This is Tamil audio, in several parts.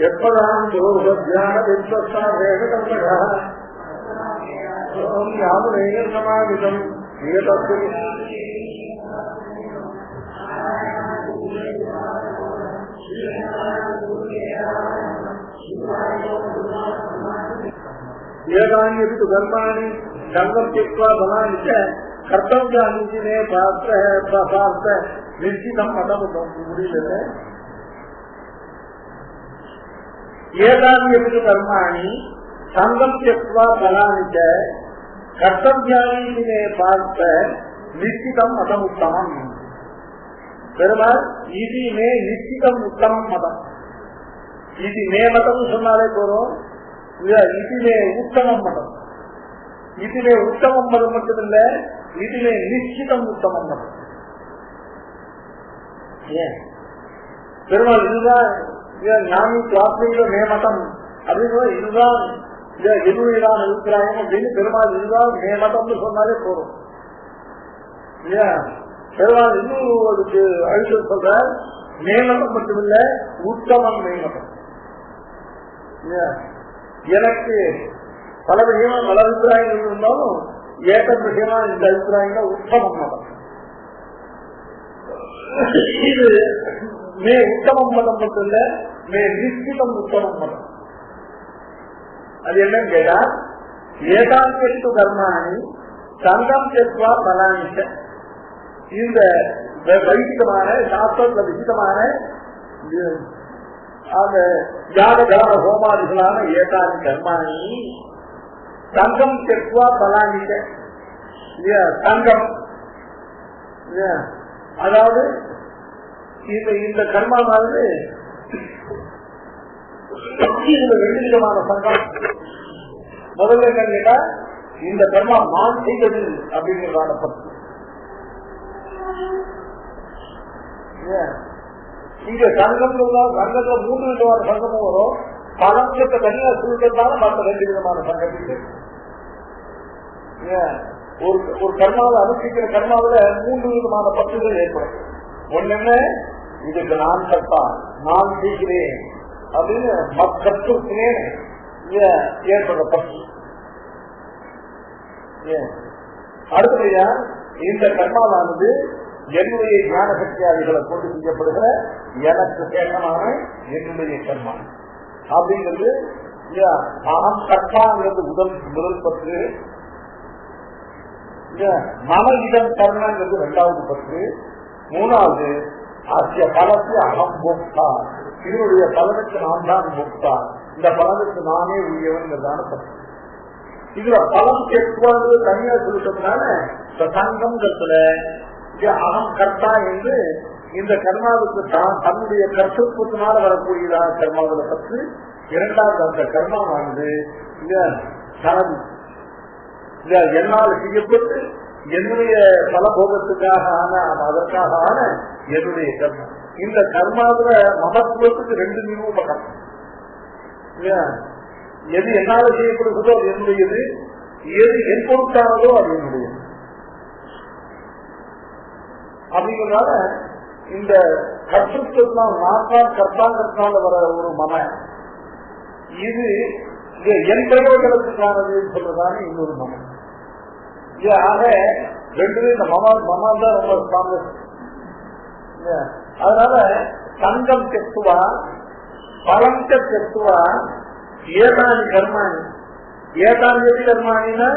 எப்பதான் ஜோதியான யாமுனேயமாவிதம் ஏதானி கர்மாணி சங்கம் திக்வா பலானி கர்த்தவ்யானி பார்த்த நிச்சிதம் மதம் முடியல. ஏதானி கர்மாணி சங்கம் திக்வா பலானி கர்த்தவ்யானி பார்த்த நிச்சிதம் மதம் உத்தமம். பெருமாள் இது மே நிச்சிதம் உத்தமம் மதம். இது மே மதம் சொன்னாலே போறோம். இதுவே உத்தமம் மதம். இதுவே உத்தமம் மதம் மட்டுமில்ல, இதுவே நிச்சிதம் உத்தமம் மதம். ஏன் பெருமாள் இதுதான் ஞானி சுவாமியில மே மதம் அப்படின்னு இதுதான் எதுதான் அபிப்பிராயம் அப்படின்னு பெருமாள் இதுதான் மே மதம்னு சொன்னாலே போறோம். இல்லையா? பெருமாள் இன்னும் அதுக்கு அழுத்த சொல்ற மேமதம் மட்டுமில்ல உத்தமம் மேமதம். எனக்கு பல விஷயமா பல அபிப்பிராயங்கள் இருந்தாலும் ஏற்ற விஷயமா இந்த அபிப்பிராயங்கள் உத்தமம் மதம். இது மே உத்தமம் மதம் மட்டும் இல்ல, மே நிச்சிதம் உத்தமம் மதம். அது என்னன்னு கேட்டா ஏதாங்கெட்டு கர்மாணி சங்கம் செத்வா பலானிச்ச. இந்த வைதிகமான சாஸ்திர விசிதமான அந்த யாகதான ஹோமாதிகளான ஏதானி கர்மாணி சங்கம் செத்வா பலானிச்ச. சங்கம் அதாவது இந்த கர்மாவானது ரெண்டு விதமான சங்கம். முதல்ல என்ன கேட்டா இந்த கர்மா நான் செய்வது அப்படிங்கிறதான பத்து. இங்க சங்கம் சங்கத்துல மூன்று விதமான சங்கமும் வரும். பலஞ்சத்தை தனியா சொல்றதுனால மற்ற ரெண்டு விதமான சங்கத்துக்கு ஒரு கர்மாவை அனுப்பிக்கிற கர்மாவில மூன்று விதமான பத்துகள் ஏற்படும். ஒன்னு என்ன, இதுக்கு நான் கற்பா நான் செய்கிறேன் அப்படின்னு கற்றுனே ஏற்படுற பத்து. அடுத்தபடியா இந்த கர்மாவானது என்னுடைய ஞான சக்தியாதிகளை கொண்டு செய்யப்படுகிற எனக்கு சேகமான என்னுடைய கர்மா அப்படிங்கிறது. மனம் கர்மாங்கிறது முதல் பத்து. மன இதன் கர்மங்கிறது இரண்டாவது பத்து. மூணாவது ஆசிய பலத்தை அகம் போக்தா, இதனுடைய பலனுக்கு நான் தான் போக்தா, இந்த பலனுக்கு நானே உரியவன்கிறதான பத்து. இதுல பலம் கேட்குவது தனியா சொல்லிட்டதுனால இந்த சங்கம்ங்கிறதுல அகம் கர்த்தா என்று இந்த கர்மாவுக்கு தன்னுடைய கர்த்தத்துவத்தினால வரக்கூடியதான கர்மாவில பத்து. இரண்டாவது அந்த கர்மாவானது என்னால் செய்யப்பட்டு என்னுடைய பலபோகத்துக்காக அதற்காக ஆன என்னுடைய கர்மம். இந்த கர்மாவில மகத்துவத்துக்கு ரெண்டு நிரூபகம். எது என்னால செய்யப்படுகிறதோ அது என்னுடையது, எது என் பொருட்டானதோ அது என்னுடையது. அப்படிங்கிறதால இந்த கர்த்தத்துவத்தினால் நான் தான் கர்த்தாங்கிறதுனால வர ஒரு மன இது என் பிரயோஜனத்துக்கானதுன்னு சொல்றதான இன்னொரு மனம். ஆக ரெண்டுமே இந்த மமா தான் ரொம்ப ஸ்ட்ராங்கஸ்ட். அதனால சங்கம் செத்துவா பலஞ்ச செத்துவா ஏதானி கர்மாணி. ஏதானி கர்மாணினா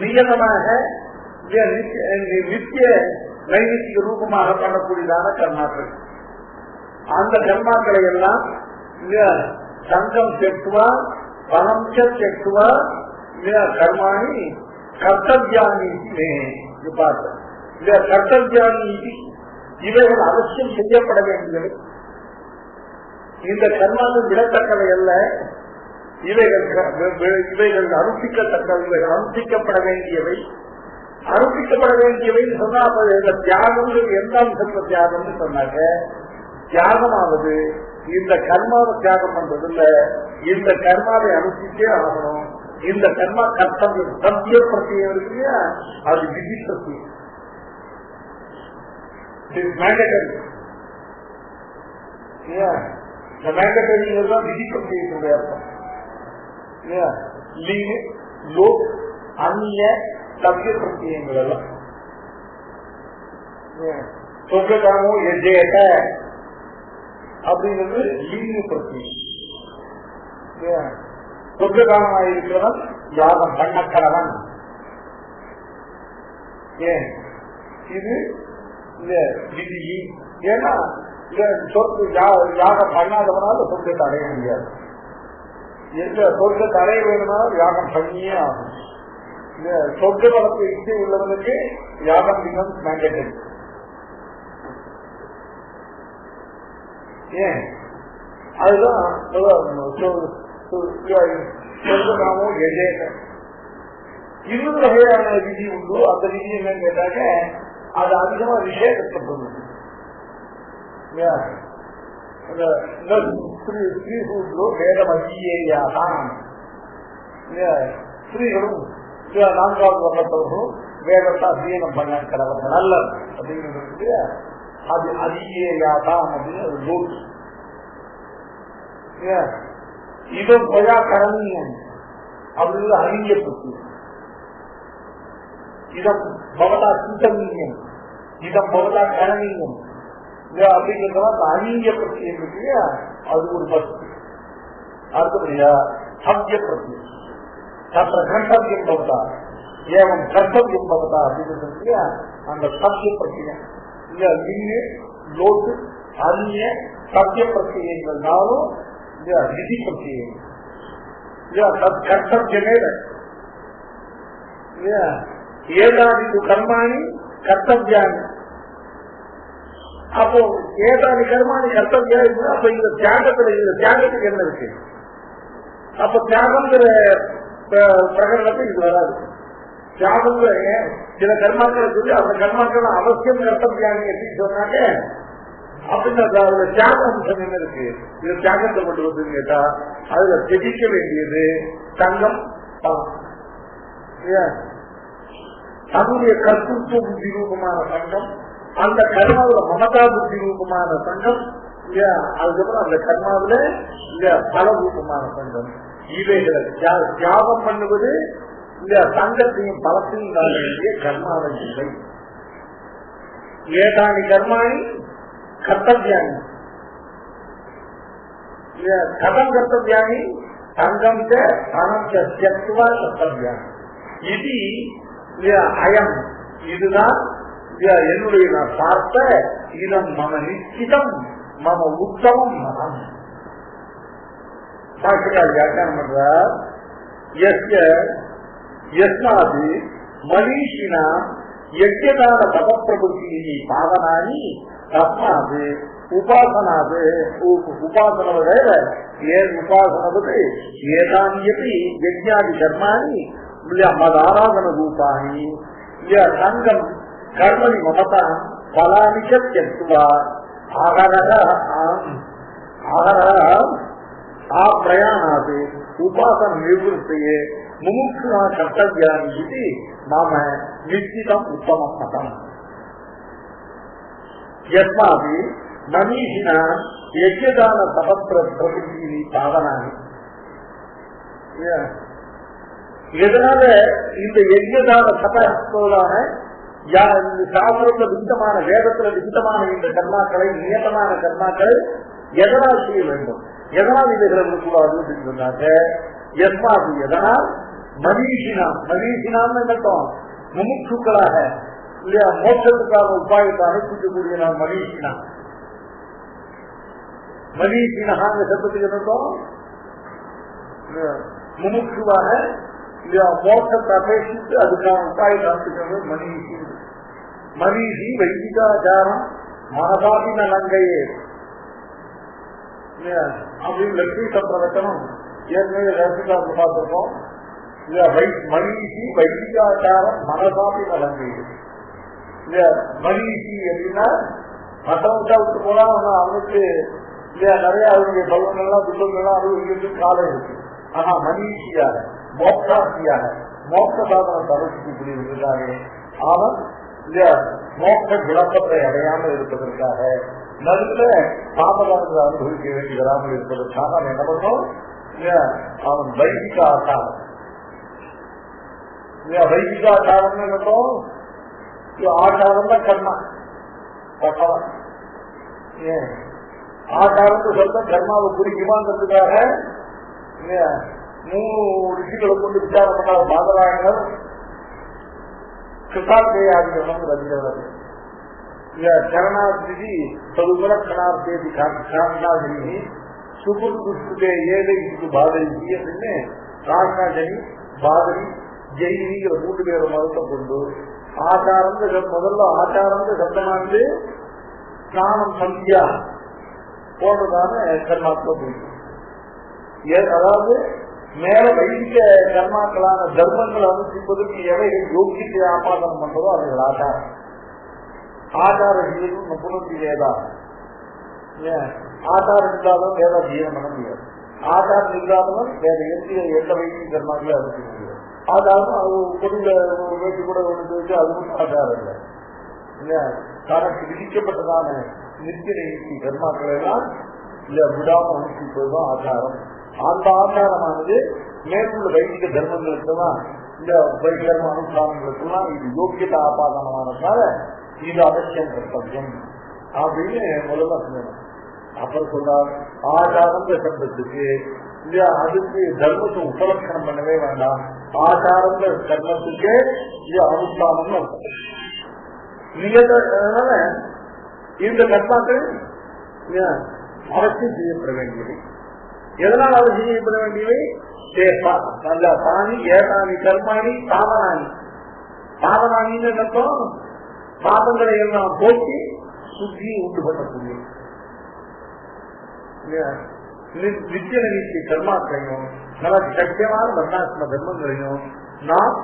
நியதமாக நித்திய நைமித்திக ரூபமாக பண்ணக்கூடியதான கர்மாக்கள். அந்த கர்மாக்களை எல்லாம் சங்கம் செத்துவா பலஞ்ச செத்துவா கர்மாணி கர்த்தவ்யானி கர்த்தவ்யானி இவைகள் அவசியம் செய்யப்பட வேண்டியவை. இந்த கர்மாக்கள் விடத்தக்கவை அல்ல, இவைகள் அனுப்பிக்கத்தக்கவை, அனுப்பிக்கப்பட வேண்டியவை. அனுப்பிக்கப்பட வேண்டியவை சொன்னா தியாகம் எந்த அம்சத்துல தியாகம்னு சொன்னாங்க. தியாகமாவது இந்த கர்மாவை தியாகம் பண்றது இல்ல, இந்த கர்மாவை அனுப்பிச்சே ஆகணும். இந்த கர்மா கர்த்தவியம் சத்திய பிரத்தியம் இருக்கு இல்லையா, அது விதி சத்தியம். இந்த மேண்டட்டரிங்கிறது தான் விதிக்கக்கூடிய அர்த்தம். லீவு, லோக், அந்நிய சத்திய பிரத்தியங்கள் எல்லாம் சொர்க்ககாமோ எஜேட்ட அப்படிங்கிறது லீவு பிரத்தியம். சொர்க்ககாமமாயிருக்கிறவன் யாகம் பண்ணக்கிறவன். ஏன் இது இந்த விதி? ஏன்னா யாகம் பண்ணாதவனால சொர்க்கத்தை அடைய முடியாது. எந்த சொர்க்கத்தை அடைய வேணும்னாலும் யாகம் பண்ணியே ஆகும். இந்த சொர்க்க வளர்ப்பு இச்சை உள்ளவனுக்கு யாகம் பிகம் மேண்டேட்டரி. ஏன் அதுதான் சொர்க்ககாமம் எஜேட்ட. இன்னொரு வகையான விதி உண்டு. அந்த விதி என்னன்னு கேட்டாக்க அது அதிகமா விஷயத்தை பொருள். ஸ்ரீசூட்லோ வேதம் அங்கீயாதான். ஸ்ரீகளும் 4வது வர்ணத்தவர்களும் வேதத்தை அத்தியனம் பண்ண கடவுள் நல்ல அப்படிங்கிறது அது அதிகேயாதான் அப்படின்னு. இதம் பயா கரணியம் அப்படிங்கிறது அறிஞப்பட்டு. இதம் பவதா சிந்தனீயம், இதம் பவதா கரணீயம் அப்படிங்கிறதெல்லாம் அநீய பிரத்தியம் இருக்கு. அது ஒரு பக்தி. அடுத்தபடியா சத்திய பிரத்தியம், தற்ற கர்த்தவியம் பவதா ஏவம் கர்த்தவியம் பவதா அப்படிங்கிறது அந்த சத்திய பிரத்தியம். இல்ல நீங்க லோட்டு அந்நிய சத்திய பிரத்தியங்கள்னாலும் விதி பிரத்தியம் கர்த்தவியமே. ஏதாதி கர்மாணி கர்த்தவியானி. அப்போ ஏதாதி கர்மாணி கர்த்தவியா இருக்கு. அப்ப இந்த தியாகத்துக்கு என்ன இருக்கு? அப்ப தியாகங்கிற பிரகடனத்தை இது வராது. தியாகங்கிற சில கர்மாக்களை சொல்லி அந்த கர்மாக்கள் அவசியம் கர்த்தவியானி அப்படின்னு சொன்னாங்க. அப்படின்னு அதுல தியாக அம்சம் என்ன இருக்கு? இது தியாகத்தை கொண்டு வந்து கேட்டா அதுல தெதிக்க வேண்டியது தங்கம், தன்னுடைய கர்த்தத்துவ புத்தி ரூபமான சங்கம், அந்த கர்மாவில மமதா புத்தி ரூபமான சங்கம், அதுக்கப்புறம் அந்த கர்மாவில பல ரூபமான சங்கம். இவைகளை தியாகம் பண்ணுவது இந்த சங்கத்தையும் பலத்தையும் தான் வேண்டிய கர்மாவை இல்லை. ஏதானி கர்மாணி கர்த்தவியானி. கதம் கர்த்தவியானி சங்கம் பணம் தியக்த்வா கர்த்தவியானி. இது அயம், இதுதான் என்னுடைய நான் பார்த்த இதம் மம நிச்சிதம் மம உத்தமம் மனம். பாக்கியால் வியாக்கியானம் பண்றார். யஸ்மாது மனிஷினா யஜ்ஞதான தபப்பிரபுத்தி பாவனானி தஸ்மாது உபாசனாது உபாசனவதே ஏன் உபாசனவது ஏதானியபி யஜ்ஞாதி கர்மாணி மதாராதன ரூபாணி சங்கம் கர்மணி மமதா பலானிக்கா ஆப்ரயாணாது உபாசன நிவர்த்தியே முமுக்ஷுனா கர்த்தவியானி இது நாம நிச்சிதம் உத்தமம் மதம். யஸ்மாதி மனிஷினா யஜ்ஞதான தபப்பிரபுத்தி பாவனானி. எதனால இந்த யஜ்ஞதான சபையான சாஸ்திரத்துல விகிதமான வேதத்துல விகிதமான இந்த கர்மாக்களை நியமமான கர்மாக்களை எதனால் செய்ய வேண்டும், எதனால் இவைகளை விடக்கூடாது அப்படின்னு சொன்னாங்க. எஸ்மாது எதனால் மனிஷினான்னு மட்டும் முமுட்சுக்களாக இல்லையா மோட்சத்துக்கான உபாயத்தை அனுப்பிக்கக்கூடிய நான் மனிஷினஹாங்க சத்தத்துக்கு என்னட்டும் முமுட்சுவாக இல்லையா மோட்சத்தை அபேட்சித்து அதுக்கான உபாயத்தை அனுப்பிக்கிறது மனிஷி. மனிஷி வைதிகாச்சாரம் மனசாபி நலங்கையே அப்படின்னு லட்சுமி சம்பிரவச்சனம் ஏற்கனவே ரசிகாரத்தை பார்த்திருக்கோம். மனிஷி வைதிகாச்சாரம் மனசாபி நலங்கையே. மனிஷி அப்படின்னா மற்றவங்க விட்டு போனா அவனுக்கு இல்லையா நிறைய அவருடைய பலன்கள்லாம் துன்பங்கள்லாம் அனுபவிக்கிறதுக்கு காலம் இருக்கு. ஆனா மனிஷியாக மோக்ஷாசியாக மோட்ச சாதனத்தை அனுப்பிக்கூடியவர்களுக்காக அவன் மோட்ச விளக்கத்தை அடையாமல் இருப்பதற்காக நடுவில் பாபகாரத்தை அனுபவிக்க வேண்டி வராமல் இருப்பதற்காக அவன் என்ன பண்ணும், அவன் வைதிக ஆச்சாரம். வைதிக ஆச்சாரம் என்னும் ஆச்சாரம் தான் கர்மா. ஆச்சாரம் சொல்ல கர்மாவை குறிக்குமாங்கிறதுக்காக 3 ரிஷிகளை கொண்டு விசாரம் பண்ணாத பாதராயணர் கிருத்தார்த்தேயாதிகரணம் அதிகாரம். சரணாதி சதுமலக்கணார்த்தேதி காரணாதி சுகுர்குஷ்டே ஏழை இது பாதரி அப்படின்னு காரணாஜனி பாதரி ஜெயினிங்கிற 3 பேரை மதத்தை கொண்டு ஆச்சாரம் முதல்ல ஆச்சாரம் சப்தமானது ஸ்நானம் சந்தியா போன்றதான கர்மாக்களை பிடிக்கும். அதாவது மேல வைதிக கர்மாக்களான தர்மங்களை அனுஷ்டிப்பதற்கு எவைகள் யோகித்து ஆபாதனம் பண்றதோ அதுகள் ஆச்சாரம். ஆச்சாரம் புனர்த்தி வேதா. ஆச்சாரம் இல்லாதவன் வேத ஜீவனம் பண்ண முடியாது. ஆச்சாரம் இல்லாதவன் வேற எந்த வைதிக கர்மாக்களை அனுஷ்டிக்க முடியாது. ஆச்சாரம் அது பொருளை வேட்டி கூட ஒன்று வச்சு அது மட்டும் ஆச்சாரம் இல்லை. தனக்கு விதிக்கப்பட்டதான நித்திய நிகழ்ச்சி கர்மாக்கள் எல்லாம் விடாமல் அனுஷ்டிப்பதுதான் ஆச்சாரம். அந்த ஆச்சாரமானது மேற்கொள்ள வைதிக தர்மங்களுக்குதான் இந்த வைகர்ம அனுஷ்டானங்களுக்கெல்லாம் இது யோக்கியத ஆபாதனமானதால இது அவசியம் கர்த்தவியம் அப்படின்னு முதல்ல சொல்லணும். அப்புறம் சொல்றார் ஆச்சாரம் சப்தத்துக்கு அதுக்கு தர்மத்தை உபலட்சணம் பண்ணவே வேண்டாம். ஆச்சாரம் கர்மத்துக்கு இது அனுஷ்டானம் அர்த்தம். அதனால இந்த கர்மாக்கள் அவசியம் செய்யப்பட வேண்டியவை. எதனால் அவசியம் செய்யப்பட வேண்டியவை? பாணி ஏதானி கர்மாணி பாவனானி. பாவனானின்னு அர்த்தம் பாவங்களை எல்லாம் போக்கி சுத்தியை உண்டு பண்ணக்கூடிய நித்திய நிகழ்ச்சி கர்மாக்களையும் நமக்கு சத்தியமான வர்ணாசிரம தர்மங்களையும் நாம்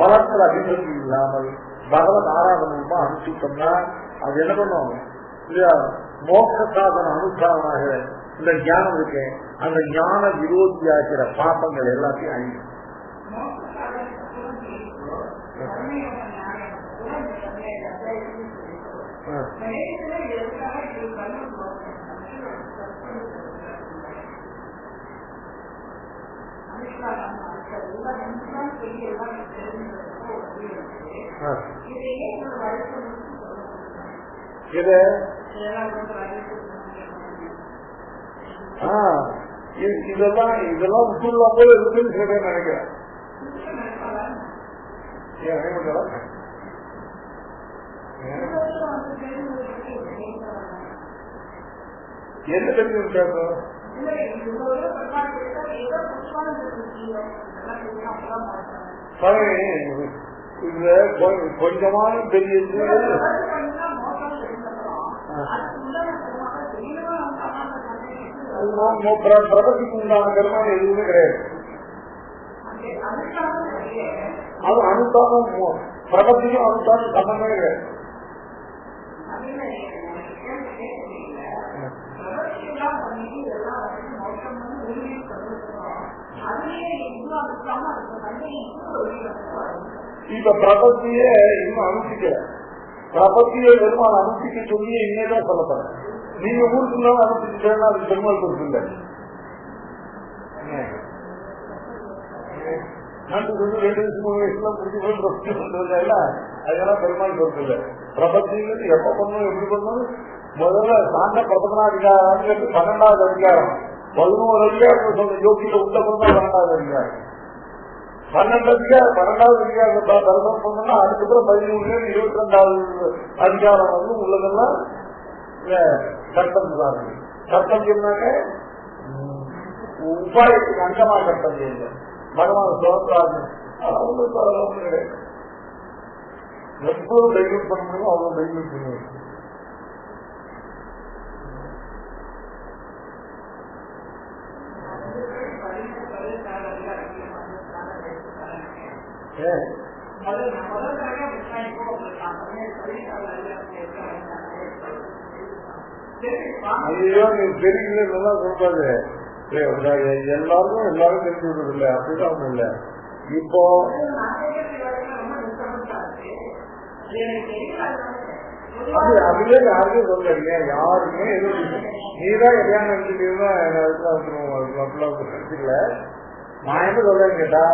பலத்தில் அபிவிருத்தி இல்லாமல் பகவத் ஆராதனமா அனுஷ்டித்தோம்னா அது என்ன பண்ணும் இல்லையா, மோட்ச சாதன அனுஷ்டானமாக இந்த ஞானம் இருக்கு. அந்த ஞான விரோதியாகிற பாப்பங்கள் எல்லாத்தையும் அழியும். இதெல்லாம் உற்றுள்ள போல இருக்குன்னு சில பேர் நினைக்கிறேன். என்ன தெரிஞ்சு கொஞ்சமான பெரிய பிரபத்திக்கு உண்டான கர்மம் எதுவுமே கிடையாது. அது அனுஷ்டானம் பிரபத்திக்கும் அனுஷ்டானம் சம்பந்தமே கிடையாது. இப்ப பிரபத்தியே இன்னும் அனுஷ்டிக்கல. பிரபத்தியை பெருமாள் அனுஷ்டிக்க சொல்லி இன்னேதான் சொல்லப்படுறேன். நீங்க ஊருக்கு அனுப்பிச்சுட்டா அது பெருமாள் பொறுப்பு இல்லை. நன்றி சொல்லி 2 வயசு 3 வயசுல முடிச்சு அதெல்லாம் பெருமாள் பொறுப்பு இல்லை. பிரபத்திங்கிறது எப்ப பண்ணணும் எப்படி பண்ணணும்? முதல்ல சாண்ட பிரதமனாதிகாரம் 12வது அதிகாரம் 11 அதிகாரம் சொல்ற யோகியில உள்ள பண்ணா 12வது அதிகாரம் 12வது அதிகாரத்தை தர்மம் பண்ணா அதுக்கப்புறம் 13 22வது அதிகாரம் வந்து உள்ளதெல்லாம் கர்த்தம். கர்த்தவியம்னாக்க உபாயத்துக்கு அங்கமா கர்த்தவியம் இல்லை. பகவான் சோதராஜன் கிடையாது. எவ்வளவு டைல்யூட் பண்ண முடியுமோ அவ்வளவு டைல்யூட் பண்ணுவேன். ஐயோ நீ தெரியல சொல்றாரு. எல்லாருக்கும் எல்லாரும் தெரிஞ்சு விடுறது இல்லை. அப்படிதான் ஒண்ணும் இல்லை. இப்போ அதுவே யாருமே சொல்றீங்க, யாருமே எதுவும் நீதான் எதையான நினைச்சிருக்கீங்கன்னா நான் என்ன சொல்றேன் கேட்டா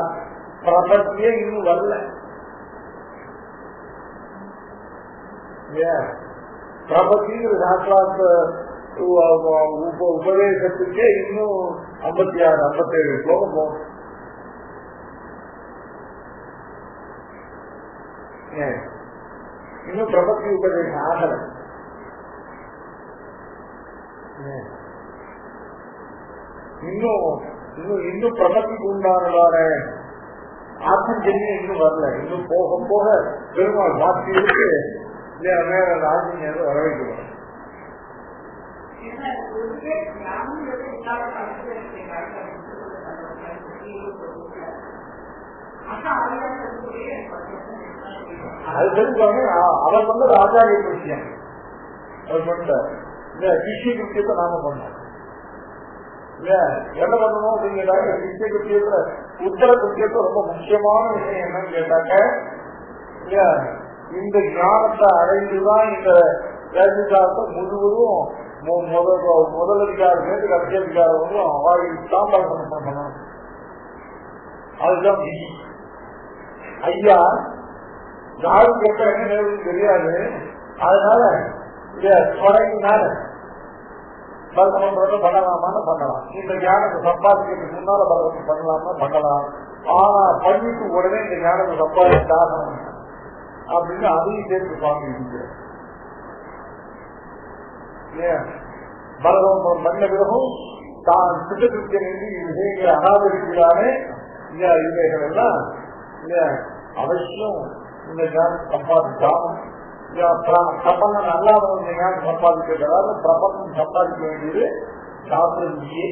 பிரபத்தியே இன்னும் வரல. பிரபத்திங்கிற சாஸ்திரார்த்த உபதேசத்துக்கே இன்னும் 56 57 ஸ்லோகம் போகும். இன்னும் பிரபத்தி உபதேசம் ஆகல. இன்னும் பிரபத்திக்கு உண்டானதான ஆத்மஜன்யம் இன்னும் வரல. இன்னும் போக போக பெருமாள் மாற்றி இருக்கு வேற ஆத்மீயம் வர வைக்கணும். அது தெரிஞ்சாங்க. அவர் வந்து ஆச்சாரிய விஷயம் அவர் பண்ணிட்டார். இந்த சிஷ்ய கிருத்தியத்தை நாம பண்ணோம். என்ன பண்ணணும் அப்படின்னு கேட்டாங்க, சிஷ்ய கிருத்தியத்துல உத்தர கிருத்தியத்துல ரொம்ப முக்கியமான விஷயம் என்னன்னு கேட்டாக்க, இந்த ஞானத்தை அடைந்துதான் இந்த வேதிகாரத்தை முழுவதும் முதலதிகாரம் கடைசி அதிகாரம் வந்து அவளுக்கு சாம்பாசனம் பண்ணணும். அதுதான் ஐயா யாரும் கேட்ட என்ன நேரம் தெரியாது. அதனால தொடங்கினால பலகமன்றது பண்ணலாமான்னு பண்ணலாம். இந்த ஞானத்தை சம்பாதிக்கிறதுக்கு முன்னால பலகம் பண்ணலாமா பண்ணலாம். ஆனா பண்ணிட்டு உடனே இந்த ஞானத்தை சம்பாதிச்சு ஆகணும் அப்படின்னு அதையும் சேர்த்து சுவாமி இருக்கிறார். பலகம் பண்ண பிறகும் தான் சித்தத்திற்கு விஷயங்களை அனாதரிக்கிறானே இவைகள் எல்லாம் அவசியம் இந்த ஞானம் சம்பாதிச்சாலும் பிரபந்தம் அல்லாதவங்க இந்த ஞானம் சம்பாதிக்கிறதால பிரபந்தம் சம்பாதிக்க வேண்டியது சாஸ்திரத்திலேயே.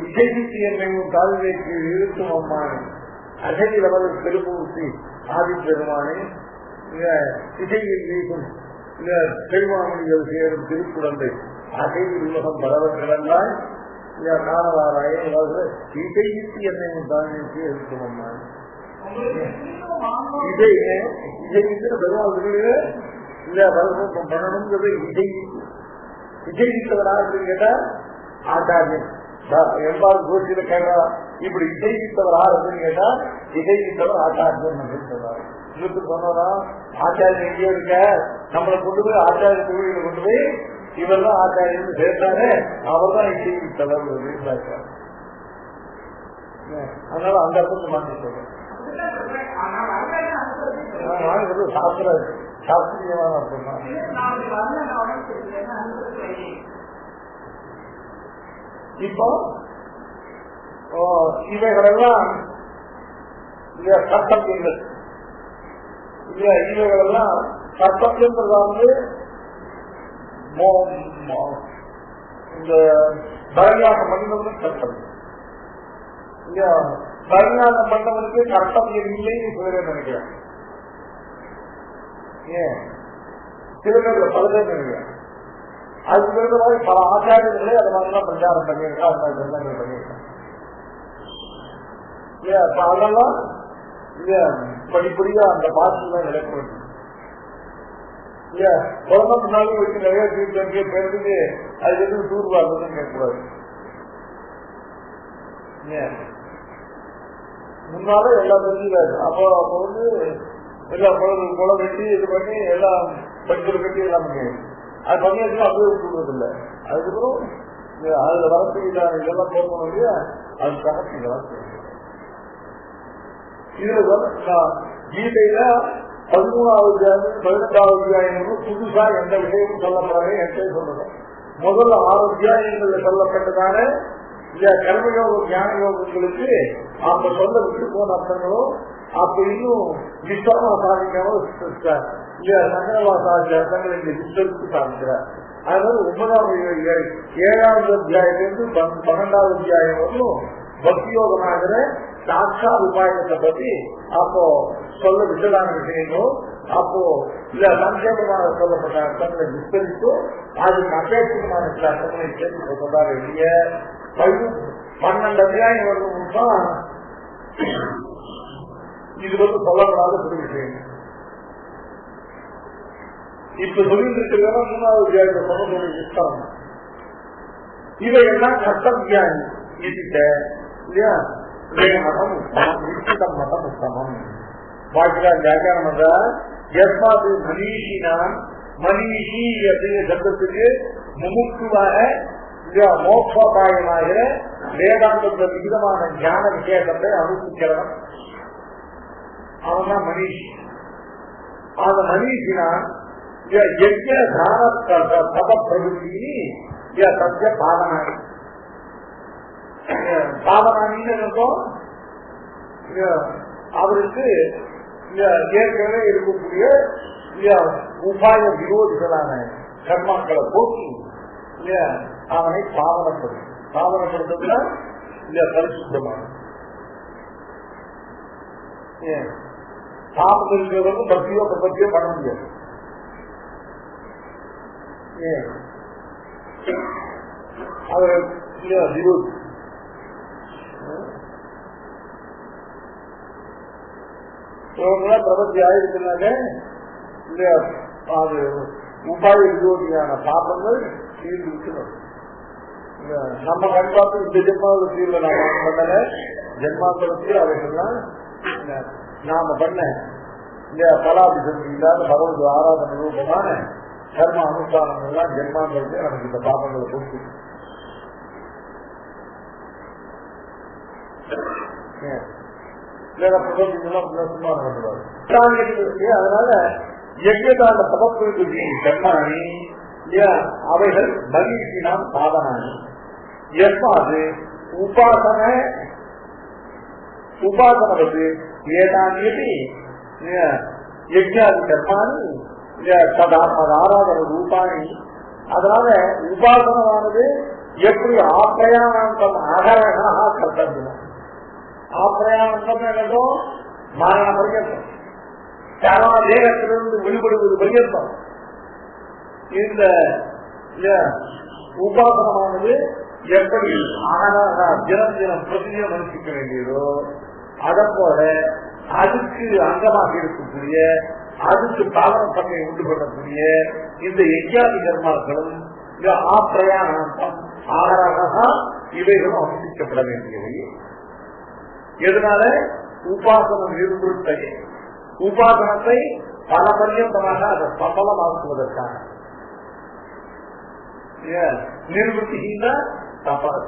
விஜய்க்கு என்னையும் தாழ்வைக்கு இருக்கும் அம்மானே அகதில் அவர்கள் பெருமூர்த்தி ஆதி பெருமானே விஜயில் வீசும் பெருமாமணிகள் சேரும் திருக்குழந்தை அகதி உலகம் பரவ கிடந்தால் காணவாராய விஜய்க்கு என்னையும் தாழ்வைக்கு இருக்கும் அம்மானே விஜய்க்கு பெருமாள் பண்ணணுங்கிறது விஜயித்தவராக கேட்டா ஆச்சாரியன் எவ்வாறு கோஷியில கேட்டா இப்படி விஜயித்தவர் ஆறுன்னு கேட்டா விஜயித்தவர் ஆச்சாரியன் அப்படின்னு சொல்றாரு. இன்னும் சொன்னா ஆச்சாரியன் எங்கேயோ இருக்க நம்மளை கொண்டு போய் ஆச்சாரிய கோவில கொண்டு போய் இவர் தான் ஆச்சாரியன் சேர்த்தாரு, அவர் தான் விஜயித்தவர் இருக்காரு. அதனால அந்த அர்த்தத்தை மாற்றி சொல்றேன். சாஸ்திரியமான அர்த்தம் தான். இப்போ இவைகளெல்லாம் கர்த்தவியங்கள் இவைகளெல்லாம் கர்த்தவியன்றதா வந்து இந்த பரியாசம் பண்ணவனுக்கு கர்த்தவியம் இல்லையா? பரியாசம் பண்ணவனுக்கு கர்த்தவியம் இல்லைன்னு சொல்ல நினைக்கிறேன். ஏன் சில பேர் பல பேர் நினைக்கிறேன். அதுக்கு பிறகு மாதிரி பல ஆச்சாரியர்களே அது மாதிரிலாம் பிரச்சாரம் பண்ணியிருக்கா, அது மாதிரி பிரச்சாரம் பண்ணியிருக்காங்க. அதெல்லாம் படிப்படியா அந்த பாசிலாம் நிலைப்படுது. குழந்தை முன்னாலும் வச்சு நிறைய தீர்த்து பேருக்கு அது எதுவும் தூர்வாடுறதுன்னு கேட்கக்கூடாது. முன்னாலே எல்லாம் தெரிஞ்சுக்காது. அப்போ வந்து எல்லா குளம் வெட்டி இது பண்ணி எல்லாம் படிக்கிற கட்டி எல்லாம் பண்ணியாது. அது பண்ணியாச்சுன்னா அப்படியே விட்டுறது இல்லை. அதுக்கப்புறம் அதுல வரத்துக்கு இதெல்லாம் போகணும் இல்லையா, அது தகத்து இதெல்லாம் செய்யணும். இதுல கீதையில 13வது அத்தியாயம் 18வது அத்தியாயம் புதுசா எந்த விஷயமும் சொல்லப்படாது என்கிட்ட சொல்றது. முதல்ல 6 அத்தியாயங்கள்ல சொல்லப்பட்டதான கர்மயோக ஞான யோகங்களுக்கு அப்ப சொல்ல விட்டு போன அர்த்தங்களும் அப்ப இன்னும் விஸ்வமா சாதிக்காம சங்கரவாசாதி அர்த்தங்கள் இங்க விஸ்வருக்கு சாதிக்கிறார். அதனால 7வது அத்தியாயத்திலிருந்து 12வது அத்தியாயம் வரலும் பக்தியோகமாகிற சாட்சா உபாயத்தை பத்தி அப்போ சொல்ல விட்டதான விஷயங்களும் அப்போ இல்ல சங்கேபமாக சொல்லப்பட்ட அர்த்தங்களை விஸ்தரித்து அதுக்கு அபேட்சிகமான சில அர்த்தங்களை சேர்த்து சொல்றாரு. இல்லைய 12 அத்தியாயம் வரணும். இது சொல்லப்படாத ஒரு விஷயம். இப்ப சொல்லிட்டு இருக்கிறதா 3வது அத்தியாயத்தை சொல்ல விஸ்தாரம். இவையெல்லாம் கர்த்தவியானி இல்லையா? மதம் நிச்சிதம் மதம் உத்தமம். பாக்கியார் வியாக்கியானம் பண்ற எஸ்மாது மனிஷினா மனிஷி அப்படிங்கிற சப்தத்துக்கு முமுக்குவாக மோட்சோபாயமாக வேதாந்தத்துல விகிதமான ஞான விசேஷத்தை அனுஷ்டிக்கிறவன் அவன் தான் மனிஷி. அந்த மனிஷினா யஜ்ஞ தான தப பிரவೃತ್ತಿ சத்திய பாவனானி. பாவனானின்னு இருக்கும் அவருக்கு ஏற்கனவே இருக்கக்கூடிய உபாய விரோதிகளான கர்மாக்களை போக்கி அவனை பாவனப்படுத்துறதுல பரிசுத்தமான பாவம் இருக்கிறவங்க பக்தியோ பிரபத்தியோ பண்ண முடியாது. அவர் விரோதி. பிரபத்தி ஆயிருக்குனாக்க அது உபாய விரோதியான பாபங்கள் தீர்வு. நம்ம கண்பார்த்து இந்த ஜென்மாவில தீர்வு நாம பண்ணல. ஜென்மாந்தரத்தில் அவைகள்லாம் நாம பண்ண இந்த கலாபிசம் இல்லாத பகவத் ஆராதனை ரூபமான கர்ம அனுஷ்டானங்கள்லாம் ஜென்மாந்தரத்தில் நமக்கு இந்த பாபங்களை போட்டு அதனால யஜ்ஞதான தபப்பு கர்மாணி அவைகள் மகிழ்ச்சினான் சாதனானி. எஸ்மாது உபாசனவது ஏதானி யஜ்ஞாதி கர்மாணி ஆராதன ரூபாணி. அதனால உபாசனமானது எப்படி ஆப்பிரயாணம் அகரகா கர்த்தவியம். ஆப்பிரயாணம் என்னதும் மரண பரியந்தம் தேகத்திலிருந்து வெளிப்படுவது பரியந்தம் இந்த உபாசனமானது எப்படி தினம் தினம் பிரதிநிதியம் அனுப்பிக்க வேண்டியதோ அதை போல அதுக்கு அங்கமாக இருக்கக்கூடிய அதுக்கு பாவன தன்மையை உண்டு பண்ணக்கூடிய இந்த யஜ்ஞாதி கர்மாக்களும் ஆப்பிரயாணம் ஆகராக இவைகளும் அனுஷ்டிக்கப்பட வேண்டியவை. எதனால உபாசனம் நிர்வத்தை உபாசனத்தை பல பரியந்தமாக அதை சபலமாக்குவதற்காக நிர்வத்திகின்ற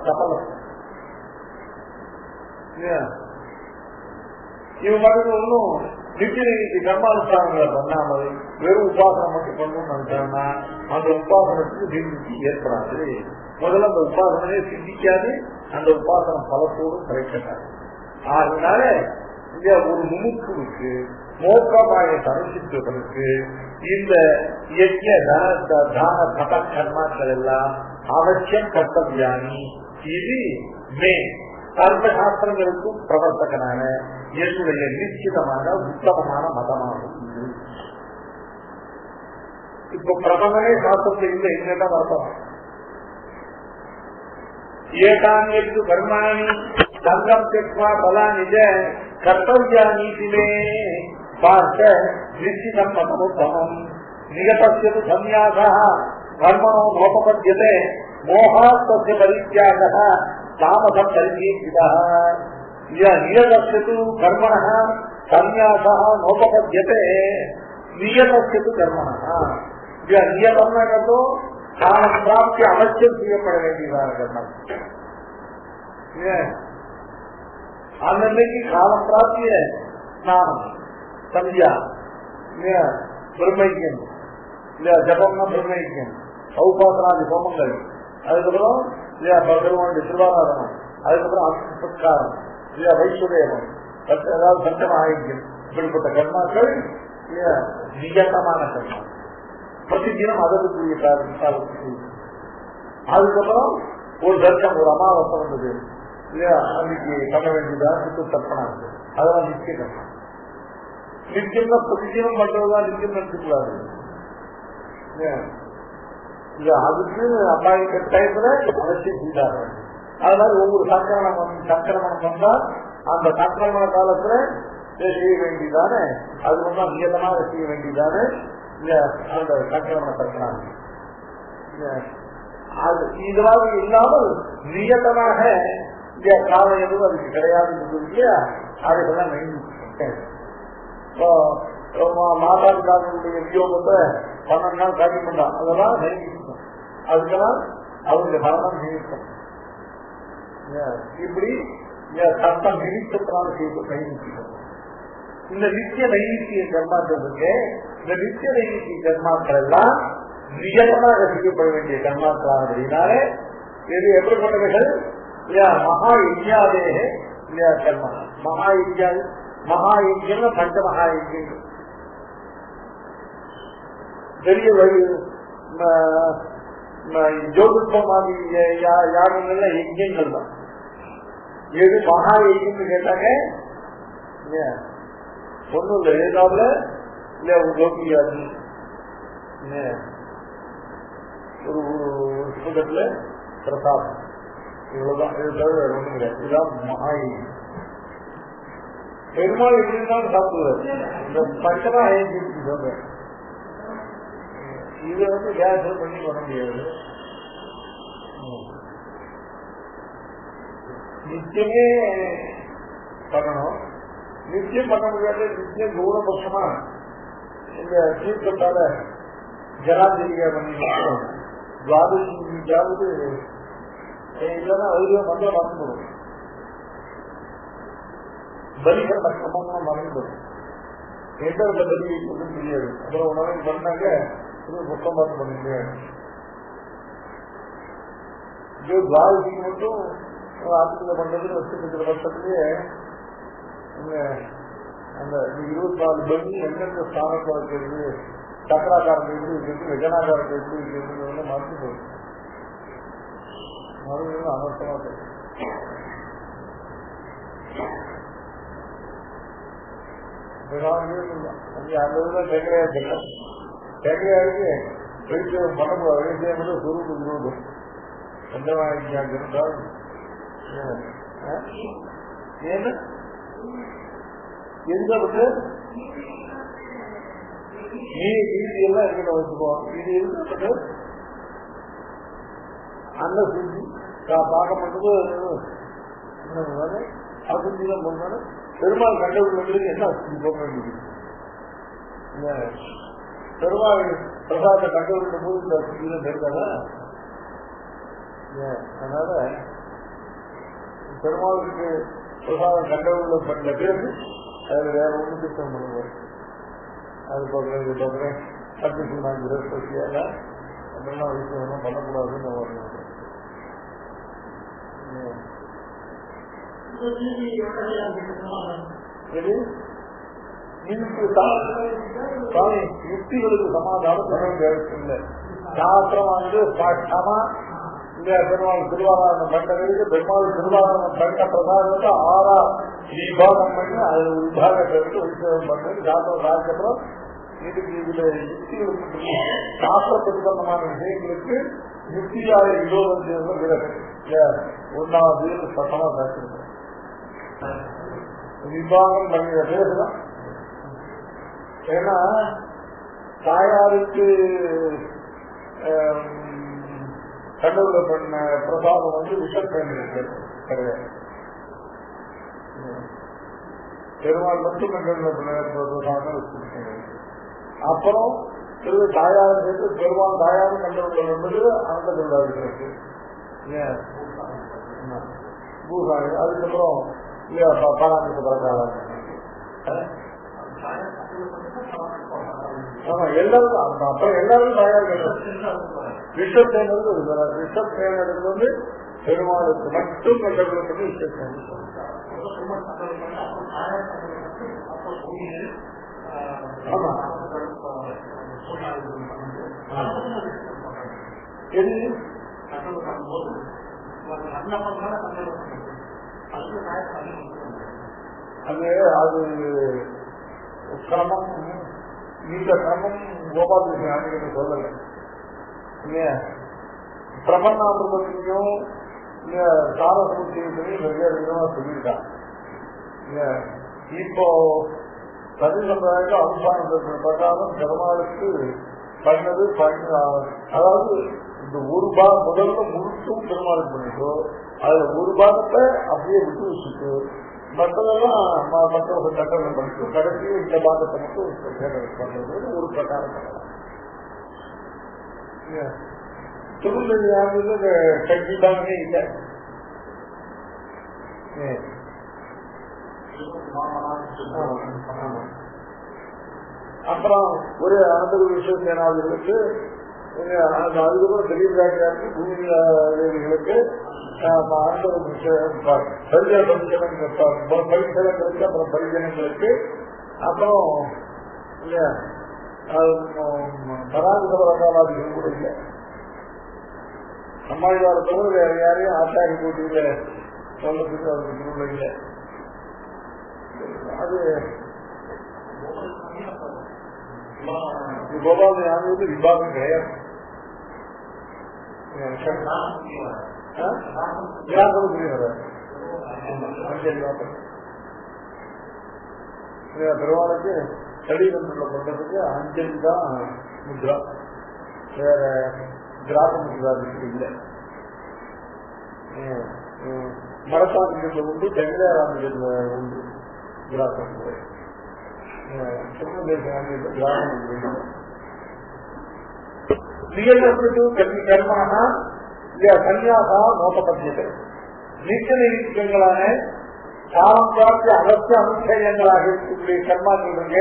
சபலம். இவங்க ஒன்னும் நித்திய கர்மானுஷ்டானங்களை பண்ணாமல் வெறும் உபாசனம் மட்டும் பண்ணணும்னு நினைச்சாங்கன்னா அந்த உபாசனத்துக்கு நிர்வத்தி ஏற்படாது. முதல்ல அந்த உபாசனையே சிந்திக்காது, அந்த உபாசனம் பலத்தோடும் கிடைக்காது. அதனால ஒரு முமுக்குவுக்கு மோட்சோபாயத்தை அனுஷ்டிப்பதற்கு இந்த யஜ்ஞ தான தப கர்மாக்கள் எல்லாம் அவசியம் கர்த்தவியானி. இது மே சர்வ சாஸ்திரங்களுக்கும் பிரவர்த்தகனான என்னுடைய நிச்சயமான உத்தமமான மதமாகும். இப்ப பிரபலமே சாஸ்திரத்தில் இல்லை, என்னதான் அர்த்தம்? ஏகான்யத்து கர்மாணி சங்கம் தெக்வா பலா நிஜ கர்த்தவியானீதிமே பார்த்த நிச்சிதம் மதமுத்தமம் நிகதஸ்யது சந்நியாசா கர்மணோ நோபபத்யதே மோகாஸ்தஸ்ய பரித்யாகः தாமசம் பரிதீயதः. நியதஸ்யது கர்மணः சந்நியாசः நோபபத்யதே நியதஸ்யது கர்மணः. நியதம்னா காலம் பிராப்தி அவசியம் செய்யப்பட வேண்டியதாக கர்மம். அன்னைக்கு காலம் பிராப்திய ஸ்நானம் சந்தியா பிரம்மைக்கியம் ஜபம்னா பிரம்மைக்கியம் ஔபாசனாதி ஹோமங்கள், அதுக்கப்புறம் பெருமானுடைய திருவாராதனம், அதுக்கப்புறம் அசத்காரம் வைசுதேவம் ஏதாவது சட்டம் ஆகியம். இப்படிப்பட்ட கர்மாக்கள் நியத்தமான கர்மா பிரதிதினம் அதற்குரிய காலத்துக்கு. அதுக்கப்புறம் ஒரு தர்க்கம் ஒரு அமாவாசை வந்தது இல்லையா, அன்னைக்கு பண்ண வேண்டியதா சுத்து தர்ப்பணம், அதெல்லாம் நிச்சய கர்மா. நிச்சயமா பிரதிஜனம் பண்றதுதான் நிச்சயம் நடத்தக்கூடாது. அதுக்கு அப்பாயிட்ட டயத்துல அவசியம் செய்தாங்க. அதனால ஒவ்வொரு சங்கிரமணம் வந்தா அந்த சங்கிரமண காலத்துல செய்ய வேண்டியதானே, அது வந்து நியதமாக செய்ய வேண்டியதானே அந்த சங்கிரமண கட்டினாங்க. அது இதெல்லாம் இல்லாமல் நியதமாக காலம் எதுவும் அதுக்கு கிடையாதுன்னு இல்லையா, அதுக்கெல்லாம் மாதாபிதாக்களுடைய வியோகத்தை 12 நாள் காட்டி பண்ணான், அதெல்லாம் நியமிக்கணும். அதுக்கெல்லாம் அவங்க மரணம் நியமிக்கணும். இப்படி சட்டம் நியமித்தனால செய்யணும். இந்த நித்திய நைமித்திய கர்மாக்கள் இருக்கு. இந்த நித்திய நைமித்திய கர்மாக்கள் எல்லாம் நியமமாக செய்யப்பட வேண்டிய கர்மாக்கள் அப்படின்னாலே இது எப்படிப்பட்டவைகள்? மகா யஜ்ஞாதே கர்மா. மகா யஜ்யம் பஞ்ச மகா யஜ்யங்கள், பெரிய வழி ஜோதிஷமாதி யாகங்கள்ல யஜ்யங்கள் தான். எது மகா யஜ்யம்னு கேட்டாங்க ஒன்னும் இல்லை, ஏதாவது இல்ல கோபியாதி ஒரு புத்தகத்துல பிரசாதம், இவ்வளவுதான். இது தவிர ஒண்ணும் கிடையாது. இதுதான் மகா யஜ்யம். பெருமாள் எப்படிதான் சாப்பிடுவார். இந்த பச்சமா யஜ்யம் சொல்றேன், இது வந்து கேஸ் பண்ணி பண்ண முடியாது. நிச்சயமே பண்ணணும். நிச்சயம் பண்ண முடியாது. நிச்சயம் தூரபட்சமா இந்த தீர்க்கத்தால ஜனாதிரியா பண்ணிக்கலாம். துவாதசியாவது இல்லைன்னா அதுவே மந்திர மறந்துடும். பலிகள் மற்றமா மறந்துடும். எந்த பலி வைப்பதுன்னு தெரியாது. அப்புறம் உணவு பண்ணாங்க புத்தம் பார்த்து பண்ண முடியாது. துவாதசிக்கு மட்டும் ஆத்துல பண்றது வருஷத்துக்கு வருஷத்துலயே அந்த 24 பலி எந்தெந்த ஸ்தானத்தில் இருக்கிறது, சக்கராக்காரத்தை எப்படி இருக்கிறது, விஜயநாகாரத்தை எப்படி இருக்கிறது மறந்து போயிடும். மறுபடியும் அனர்த்தமா போயிடும். அந்த இதுல தேங்காயா தேங்காய்க்கு வீட்டு பண்ணக்கூடாது. செய்யப்பட்டு சுருப்பு விரோதம் எந்த வாங்கிக்காங்க இருந்தால் ஏன்னு எந்தப்பட்டு நீதி எல்லாம் இருக்கிற வச்சுக்குவோம். இது இருக்கப்பட்டு அந்த சுத்தி பார்க்க மட்டும் அசுத்திதான் போனாலும் பெருமாள் கண்டவர்களுக்கு என்ன அசுத்தி போக வேண்டியது? பெருமாள் பிரசாத கண்டவர்களுக்கு போது இந்த அசுத்திதான் இருக்காதா? அதனால பெருமாளுக்கு பிரசாதம் கண்டவர்களை பண்ண பிறகு அதுல வேற ஒண்ணு திட்டம் பண்ணுவோம். அது பார்க்குறேன் இது பார்க்குறேன் பட்டு சொன்னாங்க பசியால அப்படின்னா விஷயம் பண்ணக்கூடாதுன்னு வரணும். யுக்திகளுக்கு சமாதானம் பண்ண இல்லை. சாஸ்திரம் வந்து சாட்சமா இந்த பெருமாள் திருவாராயணம் பண்டவருக்கு பெருமாள் திருவாராயணம் பண்ட பிரசாதத்தை 6 விபாகம் பண்ணி அது விபாகத்தை விட்டு உற்சவம் பண்ணி சாஸ்திரம் சாதிக்கப்புறம் இதுக்கு இதுல யுக்திகளுக்கு சாஸ்திர பிரதிபந்தமான விஷயங்களுக்கு யுக்தியாய விரோதம் செய்வது விலகு. 1வது சட்டமா சாதிச்சிருக்கோம். விபாகம் பண்ணிய பேசுதான். ஏன்னா தாயாருக்கு கடவுள பண்ண பிரசாதம் வந்து விஷப்பயன் கிடையாது. பெருமாள் மட்டும் பிரசாதம் வச்சிருக்கேன். அப்புறம் தாயார் சேர்த்து பெருமாள் தாயாரும் கண்டவர்கள் என்பது அந்த கொண்டாடுகிறது பூசாரி. அதுக்கப்புறம் பராமரிக்க பிரகாரம் ஆமா எல்லாரும் அப்புறம் எல்லாரும் தாயார் ரிஷப் ட்ரெயினர் ரிஷப் ட்ரெயினர் வந்து பெருமாளுக்கு மட்டும் கண்டவர்களுக்கு ரிஷப் ட்ரெயினர். ஆமா அது கிரமம் இந்த கிரமம் கோபாலகிருஷ்ண சொல்லல. பிரபன்னாமிரதத்தையும் சாரசமுத்தியத்தையும் வெவ்வேறு விதமா சொல்லியிருக்காங்க. இப்போ தமிழ் சமுதாயத்தில் அனுஷ்டான பிரகாரம் பெருமாளுக்கு பண்ணது அதாவது இந்த ஒரு முதல்ல முழுசும் பெருமாளுக்கு பண்ணிட்டோ அதுல ஒரு பாகத்தை அப்படியே விட்டு வச்சுட்டு மற்றதெல்லாம் மற்ற சட்டங்கள் பண்ணிட்டு கடைசியும் இந்த பாகத்தை மட்டும் பண்றது ஒரு பிரகாரம் பண்ணலாம். திருநெல்வேலி கட்சிதானே இல்லை. அப்புறம் ஒரு அனந்தர விஸ்வசேனாதிகளுக்கு அதுக்கப்புறம் தெளிவாக்கு பூமிகளுக்கு பரிசனங்களுக்கு அப்புறம் பரிஜனங்களுக்கு அப்புறம் பராமரிகள் கூட இல்லை. நம்மாழ்வாரத்தோடு வேற யாரையும் ஆச்சாரிய போட்டியில சொல்றதுக்கு அவருக்கு திருவிழா இல்லை. அது கோபால யாருக்கு விபாகம் கிடையாது. பெருமாளுக்கு சரீரத்துல பண்றதுக்கு அஞ்சலி தான் முத்ரா, வேற கிராம முத்ரா இல்லை. மரசாமிகள் உண்டு, தங்கிராராமிகள் உண்டு. கிராமம் கர்மான சன்னியாசா நோக்கப்பட்டது. நித்திய நிச்சயங்களான சாரம்பாட்சி அகத்திய அனுஷ்டயங்களாக இருக்கக்கூடிய கர்மாக்கள்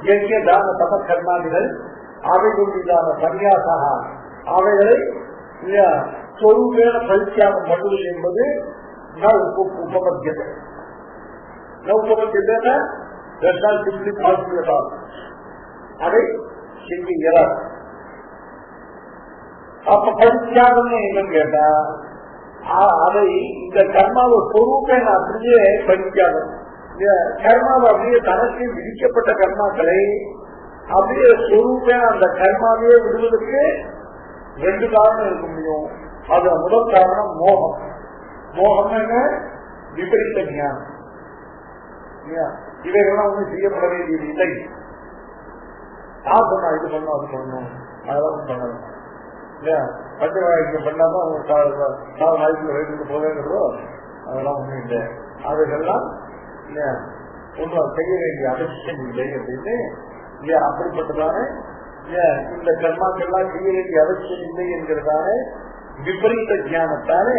இயற்கை தான தப கர்மாதிகள் அவைகளுக்கான சன்னியாசா அவைகளை சொருபேன பரித்தியாகம் பண்ணுவது என்பது உபபத்தியது. உபபத்தியது அதை செய்ய இயலாது. அப்ப பரித்தியாகம் என்னன்னு கேட்டா அதை இந்த கர்மாவை சொரூபேன அப்படியே பரித்தியாகம். கர்மாவை அப்படியே தனக்கு விதிக்கப்பட்ட கர்மாக்களை அப்படியே சொரூபேன அந்த கர்மாவையே விடுவதற்கு ரெண்டு காரணம் இருக்க முடியும். அது முதல் காரணம் மோகம். மோகம் என்ன? விபரீத ஞானம். இவைகள்லாம் ஒன்றும் செய்யப்பட வேண்டியது இல்லை. சொன்னா இது பண்ணும் அது பண்ணணும் அதெல்லாம் பண்ணணும். பச்சை வாய்க்கு பண்ணாதான் வாய்ப்பு வயிற்றுக்கு போவேங்கிறதோ அதெல்லாம் ஒண்ணும் இல்லை. அதுக்கெல்லாம் ஒன்றும் செய்ய வேண்டிய அவசியம் இல்லை அப்படின்னு அப்படிப்பட்டதான இந்த கர்மாக்கெல்லாம் செய்ய வேண்டிய அவசியம் இல்லை என்கிறதான விபரீத ஞானத்தாலே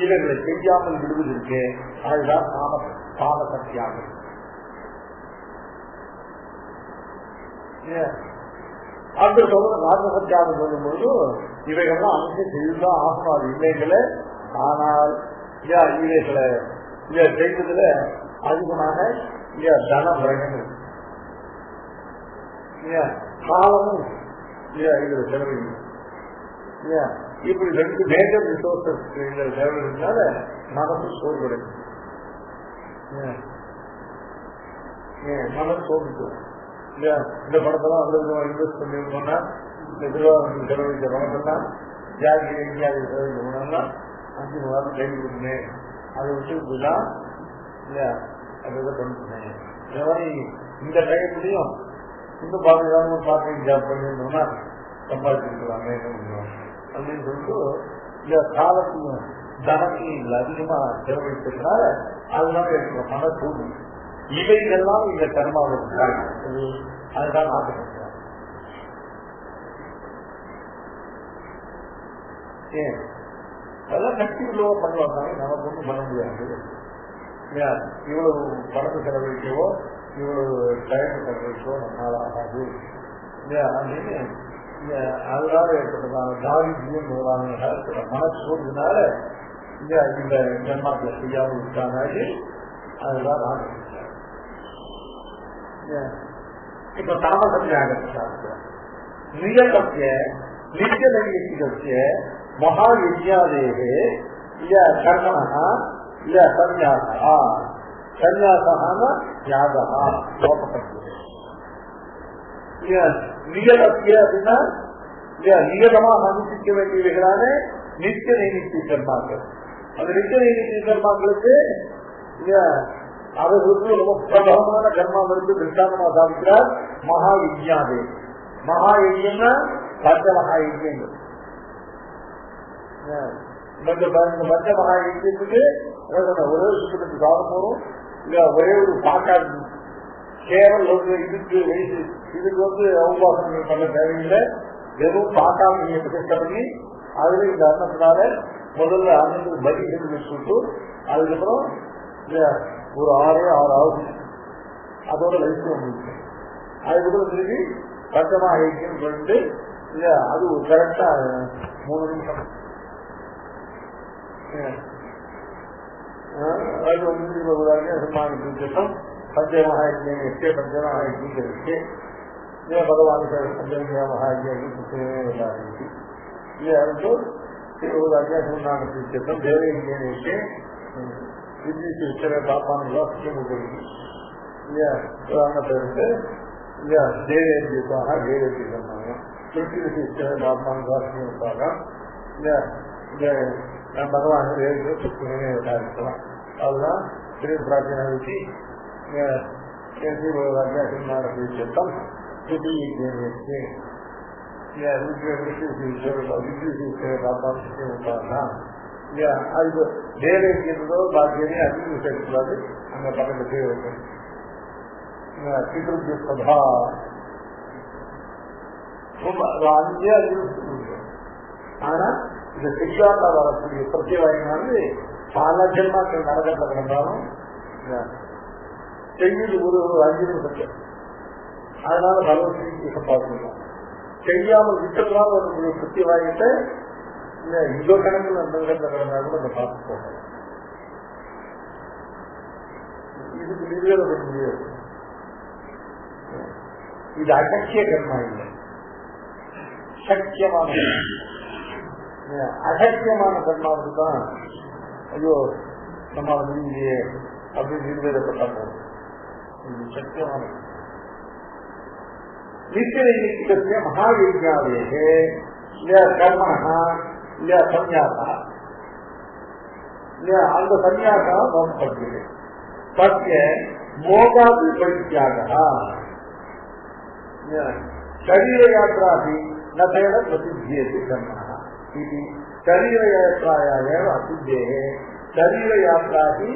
இவர்களை செய்யாமல் விடுவதற்கு அதுதான் தாமசத்தியாகும். அந்த சொல்ற ராஜசத்தியாகம் சொல்லும்போது இவைகள்லாம் அனுசரித்து செய்துதான் ஆகணும். அது இல்லைங்கள. ஆனால் இவைகளை செய்வதில் அதிகமாக தனம் வழங்கணும், காலமும் இதுல செலவில்லை. இப்படி ரெண்டு மேஜர் ரிசோர்சஸ் செலவிடுறதுனால மனசு சோர்வடையும். மனசு சோர்வு இந்த பணத்தெல்லாம் அவ்வளவு இன்வெஸ்ட் பண்ணிருக்கோம்னா இந்த திருவாரூர் செலவழித்த பணத்தெல்லாம் ஜாதி இந்தியாவில் செலவழித்த பணம்னா 5 மாதம் கைது கொடுத்தேன். அதை விட்டுதான் அதை பண்ணிட்டேன். இந்த மாதிரி இந்த டைம்லையும் இன்னும் பாதுகாப்பு பார்க்க ஜாப் பண்ணிருந்தோம்னா சம்பாதிச்சிருக்கலாங்க அப்படின்னு சொல்லிட்டு இந்த காலத்தையும் தனத்தையும் அதிகமா செலவழித்ததுனால அதனால இருக்கிற மன சூழ்நிலை இவைகள்லாம் இந்த கர்மாவுக்கு அதுதான் ஆசைப்படுறாங்க. அதெல்லாம் கட்சிகளோ பண்ணுவாங்க, நமக்கு ஒன்றும் பண்ண முடியாது. இவ்வளவு பணத்தை செலவழிக்கவோ இவ்வளவு டைம் செலவழிக்கவோ நம்மளால ஆகாது அப்படின்னு அதனால ஏற்பட்டதான தாரித்யம் முதலான மனசோர்வுனால இந்த ஜன்மாக்களை செய்யாமல் இருக்காங்க. அதுதான் ஆசைப்படுறாங்க. இப்ப தாமசத்தியாக நிகழ்ச்சிய நித்திய நைமித்திகசிய மகா யஜ்ஞாதேகே கர்மணா சன்யாசா சன்யாசா யாகா லோகப்பட்டது. நிகழத்திய அப்படின்னா நிகழமாக அனுஷ்டிக்க வேண்டியவைகளான நித்திய நைமித்திய கர்மாக்கள். அந்த நித்திய நைமித்திய கர்மாக்களுக்கு அவர்களுக்கு ரொம்ப பிரபலமான கர்மம் இருந்து திருஷ்டாந்தமா சாதிக்கிறார் மகா யஜ்ஞாதே. மகா யஜ்யம்னா பஞ்ச மகா யஜ்யங்கள். பஞ்ச மகா யஜ்யத்துக்கு ஒரே சுத்தத்துக்கு சாதம் போறோம் இல்ல, ஒரே ஒரு பாக்காடு கேவல் இதுக்கு இதுக்கு அவபாசனங்கள் பண்ண தேவையில்லை. வெறும் பாக்காம நீங்க பிரதிஷ்டை பண்ணி அதுல இந்த அன்னத்தினால முதல்ல அன்னத்துக்கு பதில் வச்சுட்டு அதுக்கப்புறம் ஒரு 6 ஆகுது அதோட லைஃப் வந்துருக்கு. அதுக்கப்புறம் திரும்பி பஞ்சமா ஐக்கியம் சொல்லிட்டு அது ஒரு கரெக்டா 3 நிமிஷம் அது சம்மானம் பஞ்சமகாயஜ்யம் இருக்கு. பஞ்சமகாயஜ்யம் இருக்கு பகவான் பஞ்சம மகாயஜ்யம் இருக்கு. சம்மானத்திற்கும் தேவையம் இருக்கு. வித்யுத் பாப்பானுங்களா முக்கியம் பேருக்கு தேவேந்தியத்தாக தேவேந்திய சொன்னாங்க. திருப்தி பாப்பானுக்காக பகவான் இருக்கலாம். அதுதான் திரு பிரார்த்தனை வச்சு சத்தம் அதுக்கு தேவேந்தியதோ பாக்கியமே அதிகம் சேர்க்கக்கூடாது. அங்க பக்கத்துக்கு பிதா அஞ்சே ஆனா இந்த சித்தாந்தா வரக்கூடிய பிரத்யவாயினால பல ஜென்மாக்கள் நரகத்தை கிடந்தாலும் செய்யுது ஒரு 5 நிமிஷம். அதனால பகவத்கீதை பார்க்கணும். செய்யாமல் விட்டதுனால ஒரு பிரத்யவாயிட்ட இந்த கணக்கில் நரகத்தை கிடந்தா கூட அந்த பார்த்து போகணும். இதுக்கு நிர்வேதப்பட முடியாது. இது அகட்சிய கர்மா இல்லை, சக்கியமான அசக்கியமான கர்மாவுக்கு தான் ஐயோ நம்ம முடிஞ்சே அப்படின்னு நிர்வேதப்பட்டாங்க. இது சக்கியமான நித்திய மகாவித்யாவே கர்மனா இல்ல சன்னியாசா இல்ல அந்த சன்னியாசா நோக்கப்படுகிறது. சத்திய மோகாதி பரித்தியாகா शरीर यात्रा भी न तेन प्रसिद्धि कर्म शरीर यात्राया असिद्धे शरीर यात्रा भी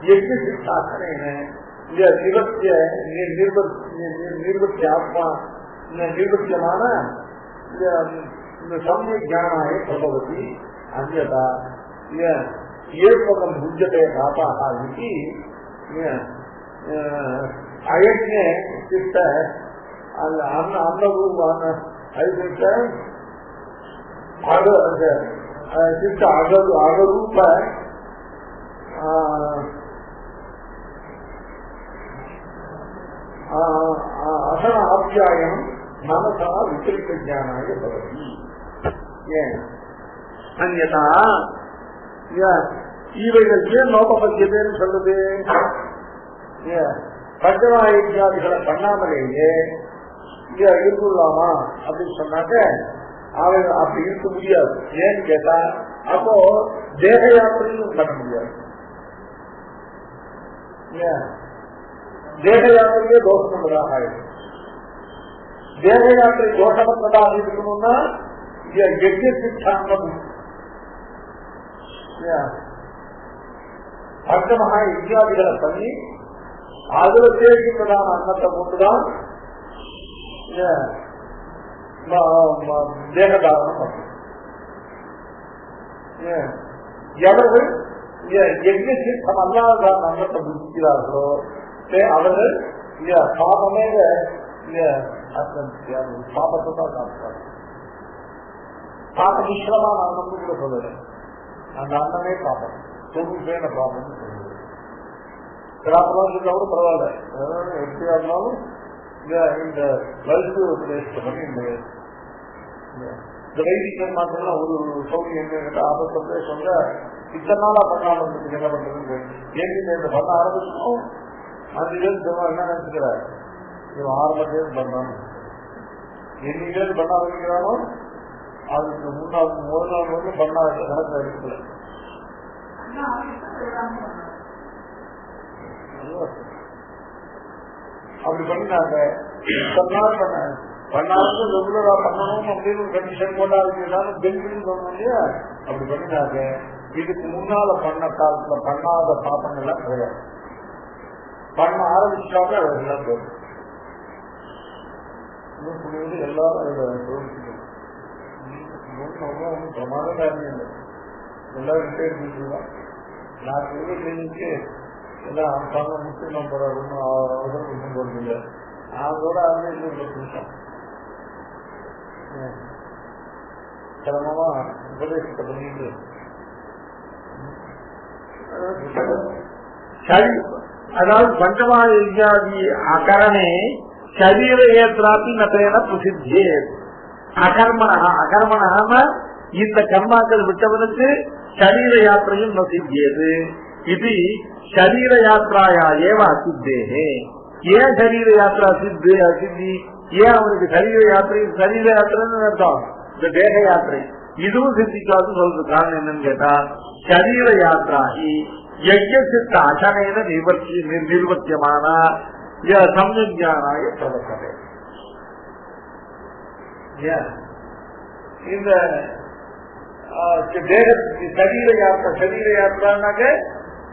यज्ञ शिक्षाखन निर्वृत्य आत्मा निर्वृत्यमान सम्यक ज्ञानाय प्रभवति अन्यथा एवं भुज्यते दाताः इति अयज्ञ चित्त अन्नरूप चित्त अगरूप असन आप्यायन मनसा विपरीत ज्ञानाय भवति. अन्यथा இவைகள் ஏன் நோக்கப்பட்டியதுன்னு சொல்லுது. பஞ்சமாயித்யாதிகளை பண்ணாமலேயே இருக்கலாமா அப்படின்னு சொன்னாக்க அவங்க அப்படி இருக்க முடியாது. ஏன்னு கேட்டா அப்போ தேக யாத்திரையும் பண்ண முடியாது. தேக யாத்திரையே தோஷமற்றதாக ஆயிடும். தேக யாத்திரை தோஷமற்றதாக இருக்கணும்னா யஜ்ஞ சித்தாந்தம் பஞ்சமகா யஜ்ஞாதிகளை பண்ணி அதுல சேர்க்கின்றதான அன்னத்தை கொண்டுதான் தேகதாரணம் பண்ணும். எவர்கள் யஜ்ஞசித்தம் அல்லாததான அன்னத்தை புதிக்கிறார்களோ அவர்கள் பாபமே பாபத்தை தான் காட்டுறாங்க. பாப மிஸ்ரமான அன்னம் கூட சொல்லுறேன். அந்த அன்னமே பாபம் தொகுப்பேன பாபம் சொல்லுது. கிராமம் கூட பரவாயில்ல. எப்படியா இருந்தாலும் இந்த பண்ணி இந்த வைத்தியம் மாத்திரம் ஒரு சௌரியம் என்ன ஆபத்தை சொல்ல இத்தனை நாளா பண்ணாம என்ன பண்றது. ஏன் இந்த பண்ண ஆரம்பிச்சோம் அதுலேருந்து சொல்லுவாங்க என்ன நினைச்சுக்கிறார், இவன் ஆரம்பத்திலேருந்து பண்ணான்னு. என்னிலேருந்து பண்ண ஆரம்பிக்கிறானோ அதுக்கு முன்னாள் ஒரு நாள் வந்து பண்ணாத கணக்கில் எடுக்கல. அப்படி பண்ணினாங்க. பண்ணாலும் ரெகுலரா பண்ணணும் அப்படின்னு ஒரு கண்டிஷன் போட்டாலும் பெனிஃபிட் சொல்லணும் இல்லையா? அப்படி பண்ணினாங்க. இதுக்கு முன்னால பண்ண காலத்துல பண்ணாத பாப்பங்கள்லாம் கிடையாது. பண்ண ஆரம்பிச்சாங்க அதெல்லாம் போகும். எல்லாரும் ஒன்றும் பிரமாதம் இல்லை. எல்லாரும் பேர் நான் கிளினிக்கு எல்லாம் பண்ண முக்கியம் நம்ம ஒன்றும் அவசரம் போறதில்லை. அதோட நிமிஷம் சிரமமா உபதேசத்தை பண்ணிட்டு அதாவது பஞ்சமாதி அகரணே சரீர ஏற்றாப்பி நத்தையன பிரசித்தியே. அகர்மண இந்த கர்மாக்கள் விட்டவனுக்கு சரீர யாத்திரையும் நசித்தியது. இது சரீர யாத்திராயா ஏவ அசித்தே. ஏன் சரீர யாத்திரா சித்து அசித்தி? ஏன் அவனுக்கு சரீர யாத்திரைன்னு அர்த்தம் இந்த தேக யாத்திரை இதுவும் சித்திக்காது சொல்றது காரணம் என்னன்னு கேட்டா, சரீர யாத்திராகி யஜ்ஞசித்த அசனேன நிர்வத்தியமான சம்ஞானாய பிரவர்த்தனை. இந்த சரீர யாத்திரானாக்க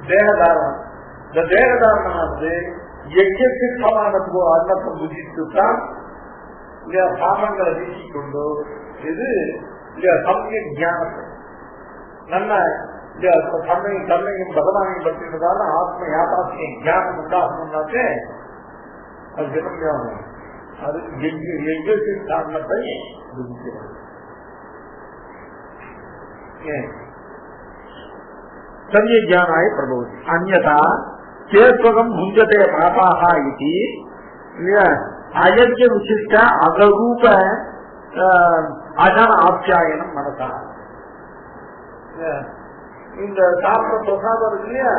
தேகதாரணம். இந்த தேகதாரணம் வந்து யஜ்ஞசித்தமான அன்னத்தை புதித்துத்தான் பாமங்களை வீசிக்கொண்டு இது சமய ஜானத்தை நல்ல தன்னையும் பகவானையும் பற்றினதால ஆத்ம யாதாத்மிய ஜானம் உண்டாகணும்னாக்க அது ஜென்மம். அது யஜ்ஞசித்தாரணத்தை புதிக்கிறது. சமயஜானாய பிரபோதி. அந்யதா சேத்வகம் முஞ்சதே பாபாக இது அயஜ்ய விசிஷ்ட அகரூப அஜன ஆப்யாயனம் மனசா. இந்த சாப்பிட பிரசாதம் இருக்கு இல்லையா,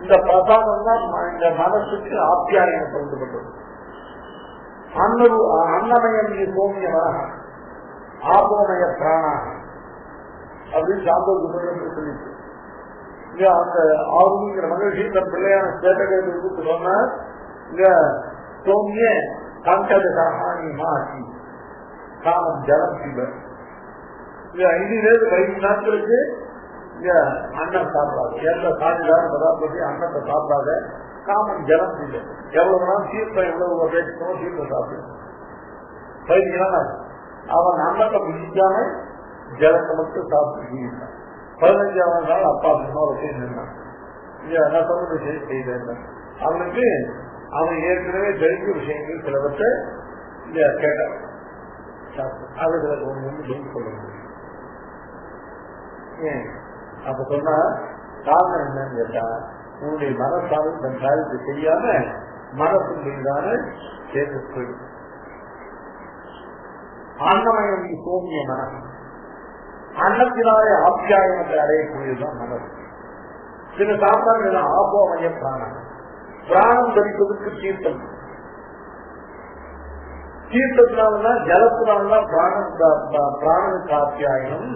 இந்த பிரசாதம் தான் இந்த மனசுக்கு ஆப்யாயனம் சொல்லப்பட்டது. அன்னமயம் சோமிய வர ஆபோமய பிராணாக அப்படின்னு சாப்பிட்டு சொல்லிட்டு அந்த ஆர்வங்கிற மகிழ்ச்சி தன் பிள்ளையான சேட்டகத்துக்கு சொன்ன சோமிய காஞ்சி காமம் ஜலம் சிவன் இதிலிருந்து 5 நாட்களுக்கு அன்னம் சாப்பிடாது. எந்த சாதிதான் பதார்த்தத்தை அன்னத்தை சாப்பிடாத காமம் ஜலம் சிவன். எவ்வளவு நாள் தீர்த்தம் எவ்வளவு பேசணும் தீர்த்தம் சாப்பிடு 15 நாள் அவன் அன்னத்தை புதிக்காம ஜலத்தை மட்டும் சாப்பிட்டு 15ஆவது நாள் அப்பா அம்மா வச்சு நின்றான். நான் சொன்ன விஷயம் செய்தேன். அவனுக்கு அவன் ஏற்கனவே தெரிஞ்ச விஷயங்கள் சிலவற்றை கேட்டான். அதுகளுக்கு ஒன்று பதில் சொல்ல முடியும். ஏன் அப்ப சொன்னா காரணம் என்னன்னு கேட்டா, உன்னுடைய மனசாலும் தன் காரியத்தை செய்யாம மனசு மீதான சேர்த்து அன்னமயம் சோமிய மனம் அன்னத்தினாலே ஆப்யாயனத்தை அடையக்கூடியதுதான் மனசு. சில சாப்பிட்டாங்க ஆபோமய பிராணம். பிராணம் தரிப்பதற்கு தீர்த்தம், தீர்த்தத்தினால்தான் ஜலத்தினால்தான் பிராணனுக்கு ஆப்யாயனம்,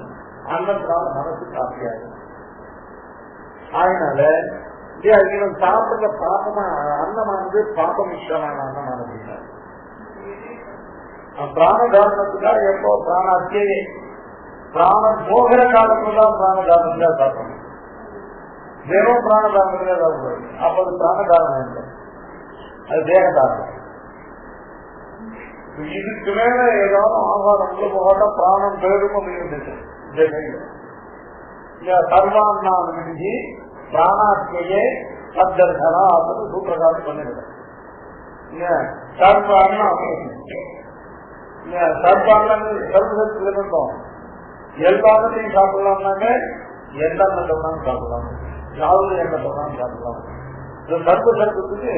அன்னத்தினால மனசுக்கு ஆப்யாயனம். அதனால இவன் சாப்பிடுற பாப்பமா அன்னமானது பாப்பமிஷ்டமான அன்னமானது. பிராணதாரணத்துக்காக எப்போ பிராணாத்தியே பிராணம் போகிற காலத்துலாம் பிராணதாரணம் தான் சாப்பிடணும். வெறும் பிராணதாரணத்துல சாப்பிடுறது அப்ப அது பிராணதாரணம் இல்லை, அது தேகதாரணம். இதுக்கு மேல ஏதாவது ஆகாரம் போகாட்டா பிராணம் பெரும் அப்படின்னு சர்வான்னா விரும்பி பிராணாத்தியே சத்தர்கனா அப்படின்னு சூத்திரகாரம் பண்ணிடுறேன். சர்வான்னா சர்வசக்தி இருந்தோம் எல்லாத்தையும் சாப்பிடலாம்னாங்க எந்த எண்ணம் சாப்பிடலாம், யாவது எண்ணத்தான் சாப்பிடலாம். இந்த சர்வ சர்வத்துக்கு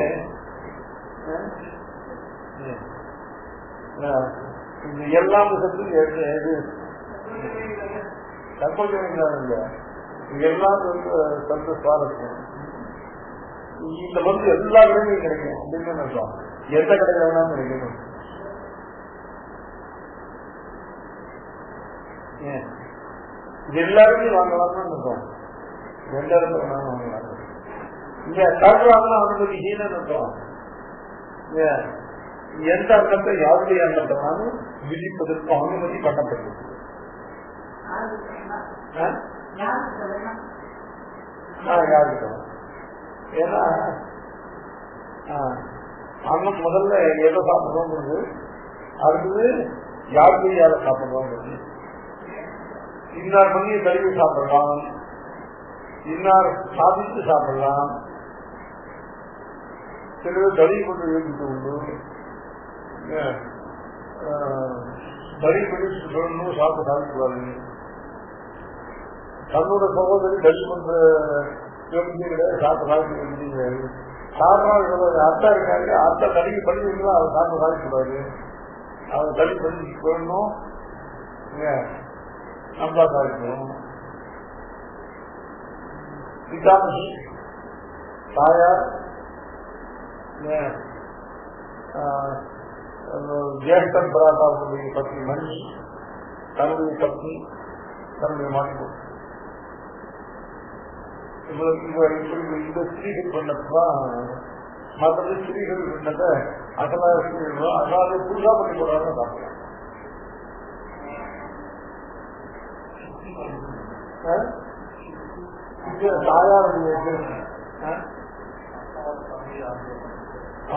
எல்லாம் சத்து எது தற்போது எல்லாம் சத்து சுவாரஸ்யம். இந்த மருந்து எல்லா கடையிலும் கிடைக்கும் அப்படின்னு அர்த்தம். எந்த கடையில வேணாலும் கிடைக்கணும். இது எல்லாருமே வாங்கலாம்னு அர்த்தம். எந்த இடத்துல வேணாலும் வாங்கலாம். இங்க டாக்டர் வாங்கினா அனுமதி செய்யணும்னு அர்த்தம். எந்த அர்த்தத்தை யாருடைய அர்த்தமானு விதிப்பதற்கு அனுமதி பண்ணப்பட்டது. யாருக்கு ஏன்னா அன்னைக்கு முதல்ல எதை சாப்பிடுறோங்கிறது, அடுத்தது யாருக்கு யாரை சாப்பிடுறோங்கிறது. இன்னார் பண்ணியை கழுவி சாப்பிடலாம், இன்னார் சாதித்து சாப்பிடலாம், சிலர் தடி கொண்டு எழுதிட்டு உண்டு. தடி பண்ணி சொல்லணும், சாப்பிட்டு சாப்பிடக்கூடாது. தன்னோட சகோதரி தடி பண்ற கிடையாது, சாப்பிட்டு சாப்பிட்டு கிடையாது. சாப்பிடாத அத்தா இருக்காங்க, அத்தா தடிக்கு பண்ணிருந்தா அதை சாப்பிட்டு சாப்பிடக்கூடாது. அதை தடி பண்ணி போயிடணும், நம்மளா சாப்பிடணும். பிதாமி தாயார் ஜேஷ்டன் பராதாவுடைய பத்னி மணி, தன்னுடைய பத்னி தன்னுடைய மாற்றம். இந்த ஸ்திரீகள் பண்ணதான் மற்றது ஸ்திரீகள் பண்ணத அசலாத ஸ்திரீகள் அதாவது புதுசா பண்ணி போறாங்க சாப்பிடலாம். தாயாருடைய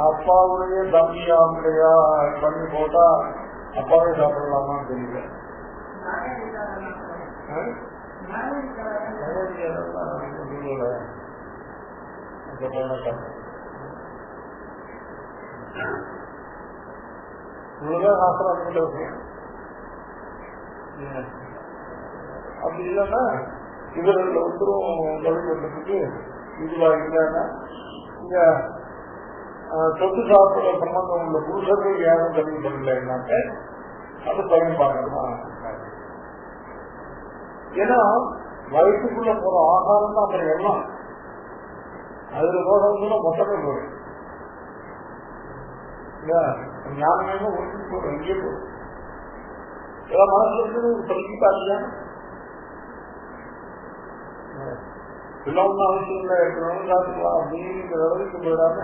அப்பாவுடைய தம்பியாமுடையா பண்ணி போட்டா அப்பாவே சாப்பிடலாமான்னு தெரியல. இவ்வளவுதான் ஆசிரம். அப்படி இல்லைன்னா இவர்கள் ஒருத்தரும் தொழில்நுட்பத்துக்கு இதுவா இல்லைன்னா இங்க சொத்து சாப்பிட சம்பந்தம் உள்ள புருஷர்கள் யாரும் தெளிவு பண்ணலைன்னாக்க அது பயன் பார்க்கணுமா. ஏன்னா வயிற்றுக்குள்ள போற ஆகாரம் தான் அப்புறம் எல்லாம் அதுல போடுறதுல மொத்தமே போடும். ஞானமே ஒன்று போடும், எங்கே போடும். எல்லாம் மனசுல இருந்து சொல்லிட்டாங்க. எல்லாம் ஒன்றும் அவசியம் இல்லை, இருக்கணும் காத்துக்கலாம் அப்படிங்கிற அளவுக்கு போயிடாம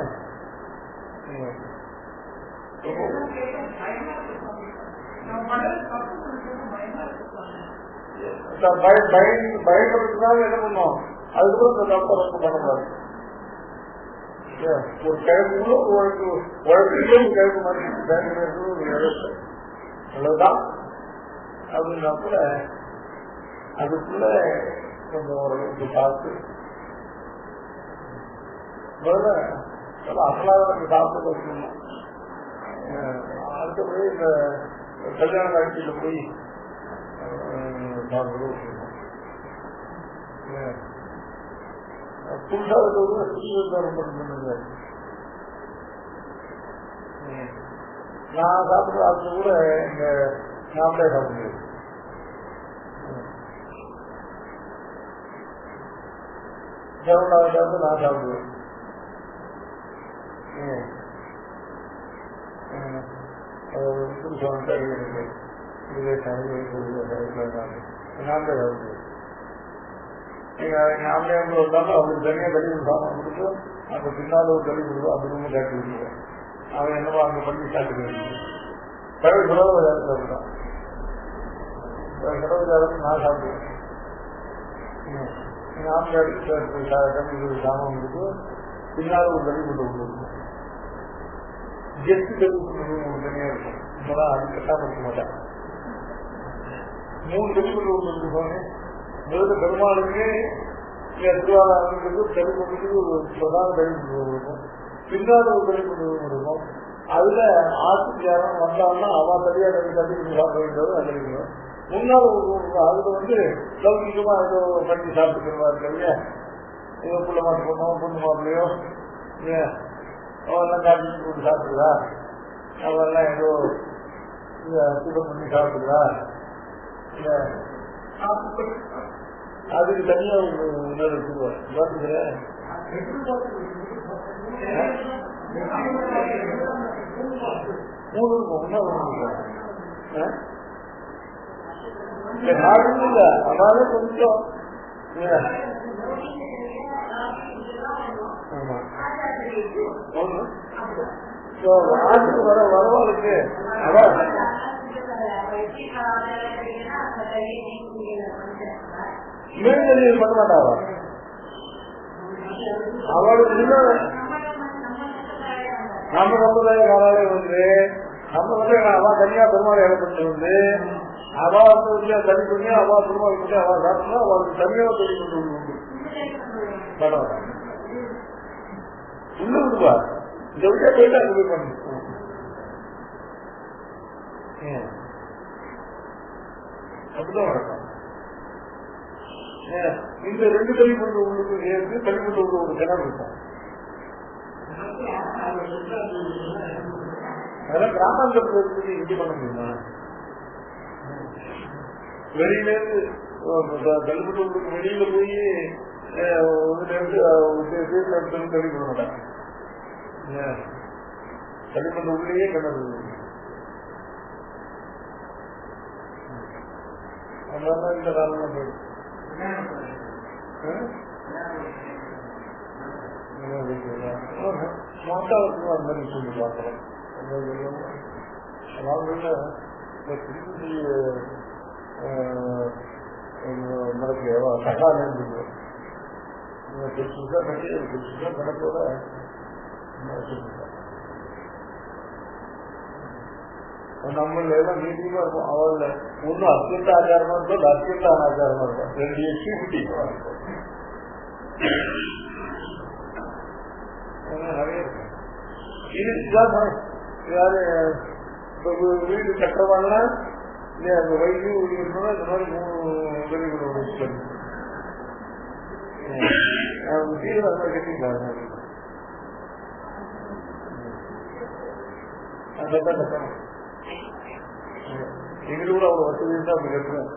பயப்படுறதுனால என்ன பண்ணுவோம், அதுக்கப்புறம் இந்த தப்பை ரொம்ப பண்ணக்கூடாது. ஒரு கிழக்குள்ள உழப்பிலே கிழக்கு மாதிரி நல்லதுதான் அப்படின்னா கூட அதுக்குள்ள கொஞ்சம் ஓரளவுக்கு பார்த்து அசலாதனுக்கு சாப்பிட்டு வைக்கணும். அடுத்தபடி இந்த கல்யாண காட்சியில போய் புதுசாக ரொம்ப நான் சாப்பிடுற அது கூட எங்க நாமளே சாப்பிட முடியாது. ஜவுனாவது நான் சாப்பிடுவேன். நாமளே வந்து வந்தாலும் அவங்களுக்கு தனியா கழிவு சாமான் கொடுத்து அந்த பின்னால ஒரு கழிவு கொடுக்கும், அந்த ரூம் காட்டி விடுவோம். அவன் என்னவோ அங்க பண்ணி சாப்பிட்டு கடவுள் கடவுள் தான் கடவுள் ஜாதகம் நான் சாப்பிடுவேன். நாமளே கழிவு சாமான் கொடுத்து பின்னால ஒரு கழிவு கொண்டு கொடுக்கும். ஜெட்டு கழிவு தனியா இருக்கும். இப்பதான் அது கட்டாம இருக்க மாட்டேன். 3 கழிவு ஒன்று போனே முதல்ல பெருமாளுக்கு திருவாரூருக்கு கழிவுக்கு ஒரு பிரதான கழிவு இருக்கும், பின்னாடி ஒரு கழிவு இருக்கும். அதுல ஆட்சிக்கு யாரும் வந்தாங்கன்னா அவ சரியா கட்டி சாப்பிட வேண்டியது அது இருக்கும். முன்னாள் அதுல வந்து லௌகிகமா ஏதோ பண்ணி சாப்பிட்டுக்கிறவா இருக்க, ஏதோ புள்ள மாட்டு பொண்ணோ பொண்ணு மாப்பிளையோ அவெல்லாம் காட்டி போட்டு சாப்பிடுறா, அவெல்லாம் ஏதோ சுத்தம் பண்ணி சாப்பிடுறா, அதுக்கு தனியா ஒரு உணர்வு இருக்குவார். அதாவது கொஞ்சம் ஆட்டுக்கு வர வரவாளுக்கு அதான் பண்ண மாட்டாவா அவளுக்கு நம்ம சம்பிரதாய காலாலே வந்து நம்ம வந்து அவ தனியா பெருமாள் ஏற்பட்டு வந்து அவா தனி பண்ணி அவா பெருமாள் பண்ணி அவா சாப்பிட்டா அவளுக்கு தனியாக சொல்லி கொண்டு உண்டு உள்ள விடுவா இந்த விட்டா போயிட்டு அங்க போய் பண்ணு அப்படிதான் வழக்கம். இந்த ரெண்டு தனிப்பட்ட உள்ளுக்கு நேர்ந்து தனிப்பட்ட உள்ள ஒரு கிணறு இருக்கும். அதெல்லாம் கிராமாந்தரத்தில் இருக்கு இது பண்ண முடியுமா? வெளியிலேருந்து தனிப்பட்ட உள்ளுக்கு வெளியில போய் தனி பண்ண மாட்டாங்க. தனிப்பட்ட உள்ளேயே கிணறு அதனால இந்த காரணம் போயிடும். மாட்டாளத்துக்கு அந்த மாதிரி சொல்லி பார்க்கலாம். நடக்கு சகாயம் கணக்கோட நம்மள எல்லாம் நீதிமா இருக்கும். அவள ஒன்னும் அத்தியந்த ஆச்சாரமா இருக்கும், அத்தியந்த அனாச்சாரமா இருக்கும். ரெண்டு எக்ஸிபிட்டி நிறைய யாரு வீடு கட்டுறவாங்கன்னா அந்த வயசு இருக்கணும். இந்த மாதிரி 3 உதவிகளோட தீவிர கட்டிட்டாங்க. அதான் கட்டணும். எங்களுக்கு கூட அவ்வளவு வசதி இருந்தா அப்படி கட்டுறோம்.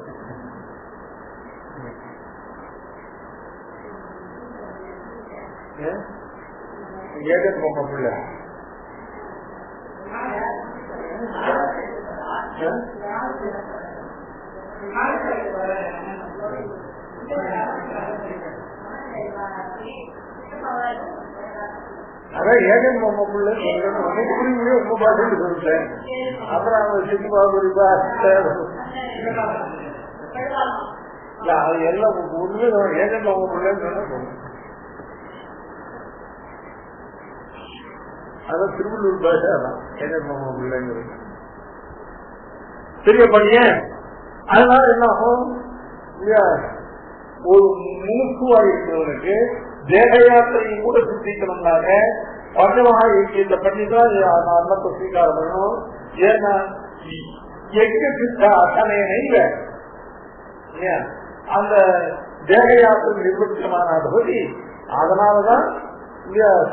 ஏகத்து பொம்மை பிள்ளை அதான் ஏகன் பொம்மை பிள்ளை உங்க பாட்டு சொல்லிட்டேன். அப்புறம் அவங்க சிட்டு பாபுரிப்பா அது எல்லாம் ஒண்ணுமே ஏகன் பொம்மை பிள்ளைன்னு சொன்னா அதான் திருவள்ளூர் பாஷை. அதான் ஏகன் பொம்மை பிள்ளைங்கிறது பெரிய பையன். அதனால என்ன ஆகும், ஒரு முழுக்குவா இருக்கிறவனுக்கு தேக யாத்திரையும் கூட சித்திக்கணும்னாக்க பஞ்சமாக இந்த பண்ணிதான் அன்னத்தை ஸ்வீகாரம் பண்ணணும். ஏன்னா அத்தனை அந்த தேக யாத்திரை நிர்பந்தமான பகுதி. அதனாலதான்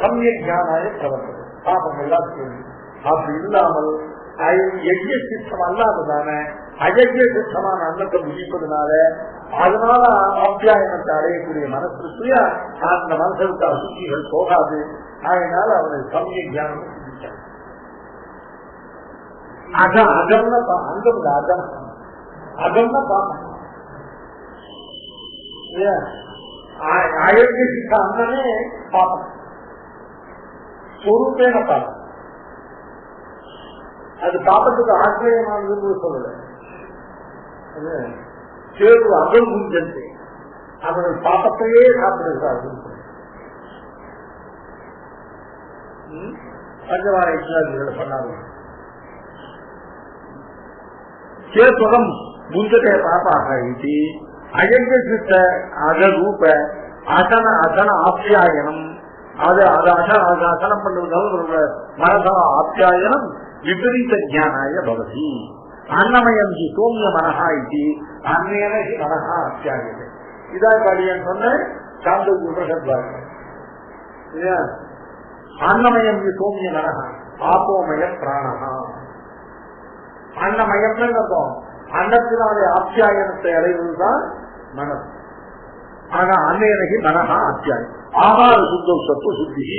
சமய ஞானாய பிரவர்த்தனை பாபம் எல்லாம் சொல்லி அப்படி இல்லாமல் யஜ்ய சித்தம் அல்லாததான அயஜ்ய சித்தமான அன்னத்தை முடிப்பதனால அதனால அத்தியாயனத்தை அடையக்கூடிய மனசுக்கு அந்த மனசுக்கு அசுத்திகள் போகாது. அதனால அவனை சமய ஞானம் சிந்திச்சாங்க. அகம்னா அங்கம் இல்ல, அகம் அகம்னா பாப்பம். அயோக்கிய சித்த அண்ணனே பாப்பம், சொரூபேன பாப்பம். அது பாப்பத்துக்கு ஆச்சரியமானதுன்னு சொல்லல. சேரு அகம் குஞ்சந்து அவர்கள் பாப்பத்தையே சாப்பிடுகிறார்கள். பஞ்சவார இஸ்லாமியர்கள் பண்ணாங்க. சேத்வகம் முந்ததே பாப்பாக இது அயங்க சித்த அகரூப அசன அசன ஆப்யாயனம். அது அசனம் பண்ணுவதால் மனசா ஆப்யாயனம் விபரீத ஞானாய பவதி. அன்னமயம் ஹி சோமிய மனஹா இது அன்னேன ஹி மனஹா அத்தியாயத்தை. இதான் காலியன் சொன்ன சாந்தோக்கிய உபனிஷத். அன்னமயம் ஹி சோமிய மனஹா ஆப்போமய பிராணஹா. அன்னமயம்னு அர்த்தம். அன்னத்தினாலே ஆப்யாயனத்தை அடைவதுதான் மனசு. ஆனா அன்னேன ஹி மனஹா அத்தியாயம். ஆகார சுத்தம் சத்துவசுத்தி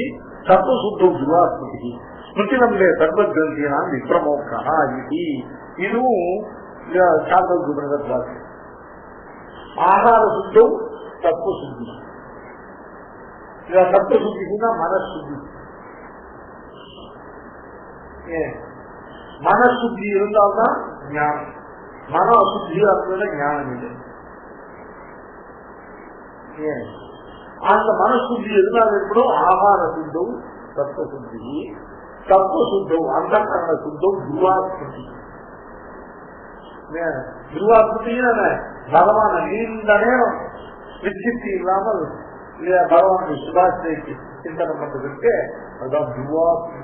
சத்துவசுத்தம் துர்வாஸ்மதி ஸ்மிருதினம்லே சர்வகிரந்தியான் விப்ரமோக்கா இதுவும் சாந்தோபனிஷத் ஆகார சுத்தம் தத்துவசுத்தி சத்துவசுத்தினா மனசுத்தி மனசுத்தி இருந்தால்தான் ஞானம் மன அசுத்தியா இருந்ததுன்னா ஞானம் இல்லை அந்த மனசுத்தி எதுனால இருக்கணும் ஆகார சுத்தம் தத்துவசுத்தி தத்துவசுத்தம் அந்த கரண சுத்தம் துர்வாஸ்மதி துர்வாஸ்மதியும் பகவான நீண்ட நேரம் விசித்தி இல்லாமல் பகவானுடைய சுபாஷைக்கு சிந்தனை பண்றதுக்கு அதுதான் துர்வாஸ்மதி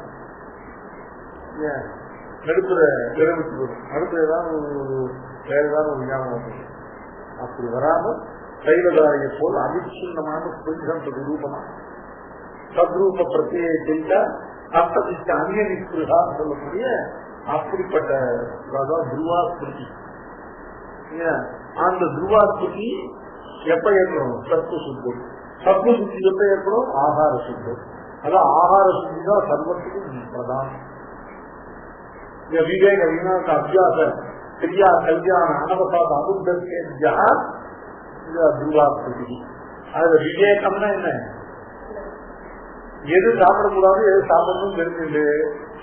நடுப்புற விரமிட்டு வரும் அடுத்த ஏதாவது வேற ஏதாவது ஒரு ஞாபகம் அப்படி வராமல் கைலதாரியை போல் அவிச்சின்னமான கொஞ்சம் ரூபமா சத்ரூப பிரத்தியை செய்த சப்ததிஷ்ட அந்நியனிஸ்பிருகான்னு சொல்லக்கூடிய அப்படிப்பட்ட துருவாஸ்மிருதி அந்த துருவாஸ்மிருதி எப்ப ஏற்படும் சத்து சுத்தம் சத்து சுத்தி எப்ப ஏற்படும் ஆகார சுத்தம் அதான் ஆகார சுத்தி தான் சர்வத்துக்கும் பிரதானம் விவேக வினாக்க அபியாச கிரியா கல்யாண அனவசாத அனுபவ துர்வாஸ்மிருதி அதுல விவேகம்னா என்ன எது சாப்பிடக்கூடாது எது சாப்பிடணும் தெரிஞ்சுட்டு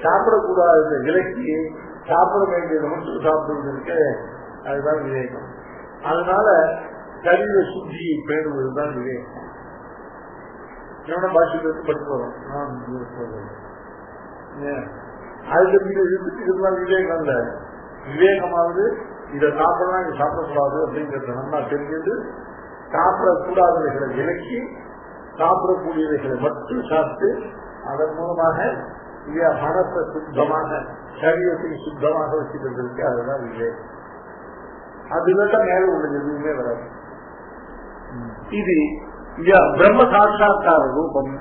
சாப்பிடக்கூடாது விலக்கி சாப்பிட வேண்டியது மட்டும் சாப்பிடுவதற்கு அதுதான் விவேகம் அதனால சரீர சுத்தியை பேணுவதுதான் விவேகம் என்னோட பாஷைக்கு படித்து வரும் அதுக்கு இதுதான் விவேகம் இல்ல விவேகமாவது இதை சாப்பிடலாம் இதை சாப்பிடக்கூடாது அப்படிங்கிறத நல்லா தெரிஞ்சது சாப்பிடக்கூடாதவைகளை விலக்கி சாப்பிடக்கூடியவைகளை மட்டும் சாப்பிட்டு அதன் மூலமாக மனத்தை சுத்தமாக சரீரத்தை சுத்தமாக வச்சுக்கிறதுக்கு அதுதான் விவேகம் அதுதான் மேல உள்ளது எதுவுமே வராது இது பிரம்ம சாட்சா்கார ரூபம்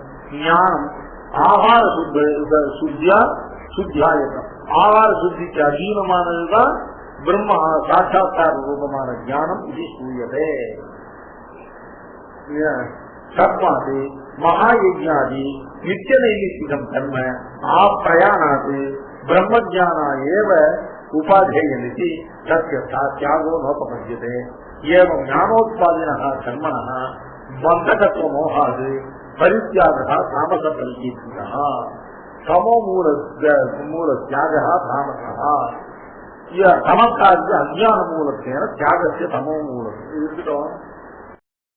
ஞானம் ஆகார சுத்தியா சுத்தியாயகம் ஆகார சுத்திக்கு அதீனமானதுதான் பிரம்ம சாட்சா்கார ரூபமான ஞானம் இது சூயதே கர்மாது மகாயஜ்ஞாதி நித்திய நைமித்திகம் கர்ம ஆப்ரயாணாது பிரம்மஜானா ஏவ உபாதேயனிதி தத்யதா தியாகோ நோபமஜ்யதே ஏவம் ஞானோத்பாதினः கர்மணः பந்தகத்வ மோகாது பரித்யாகः தாமச பரிகீர்த்திதः தமோ மூல தியாகः தாமசः தமக்காரிய அஜ்ஞான மூலத்தேன தியாகஸ்ய தமோ மூலம் இருக்கட்டும்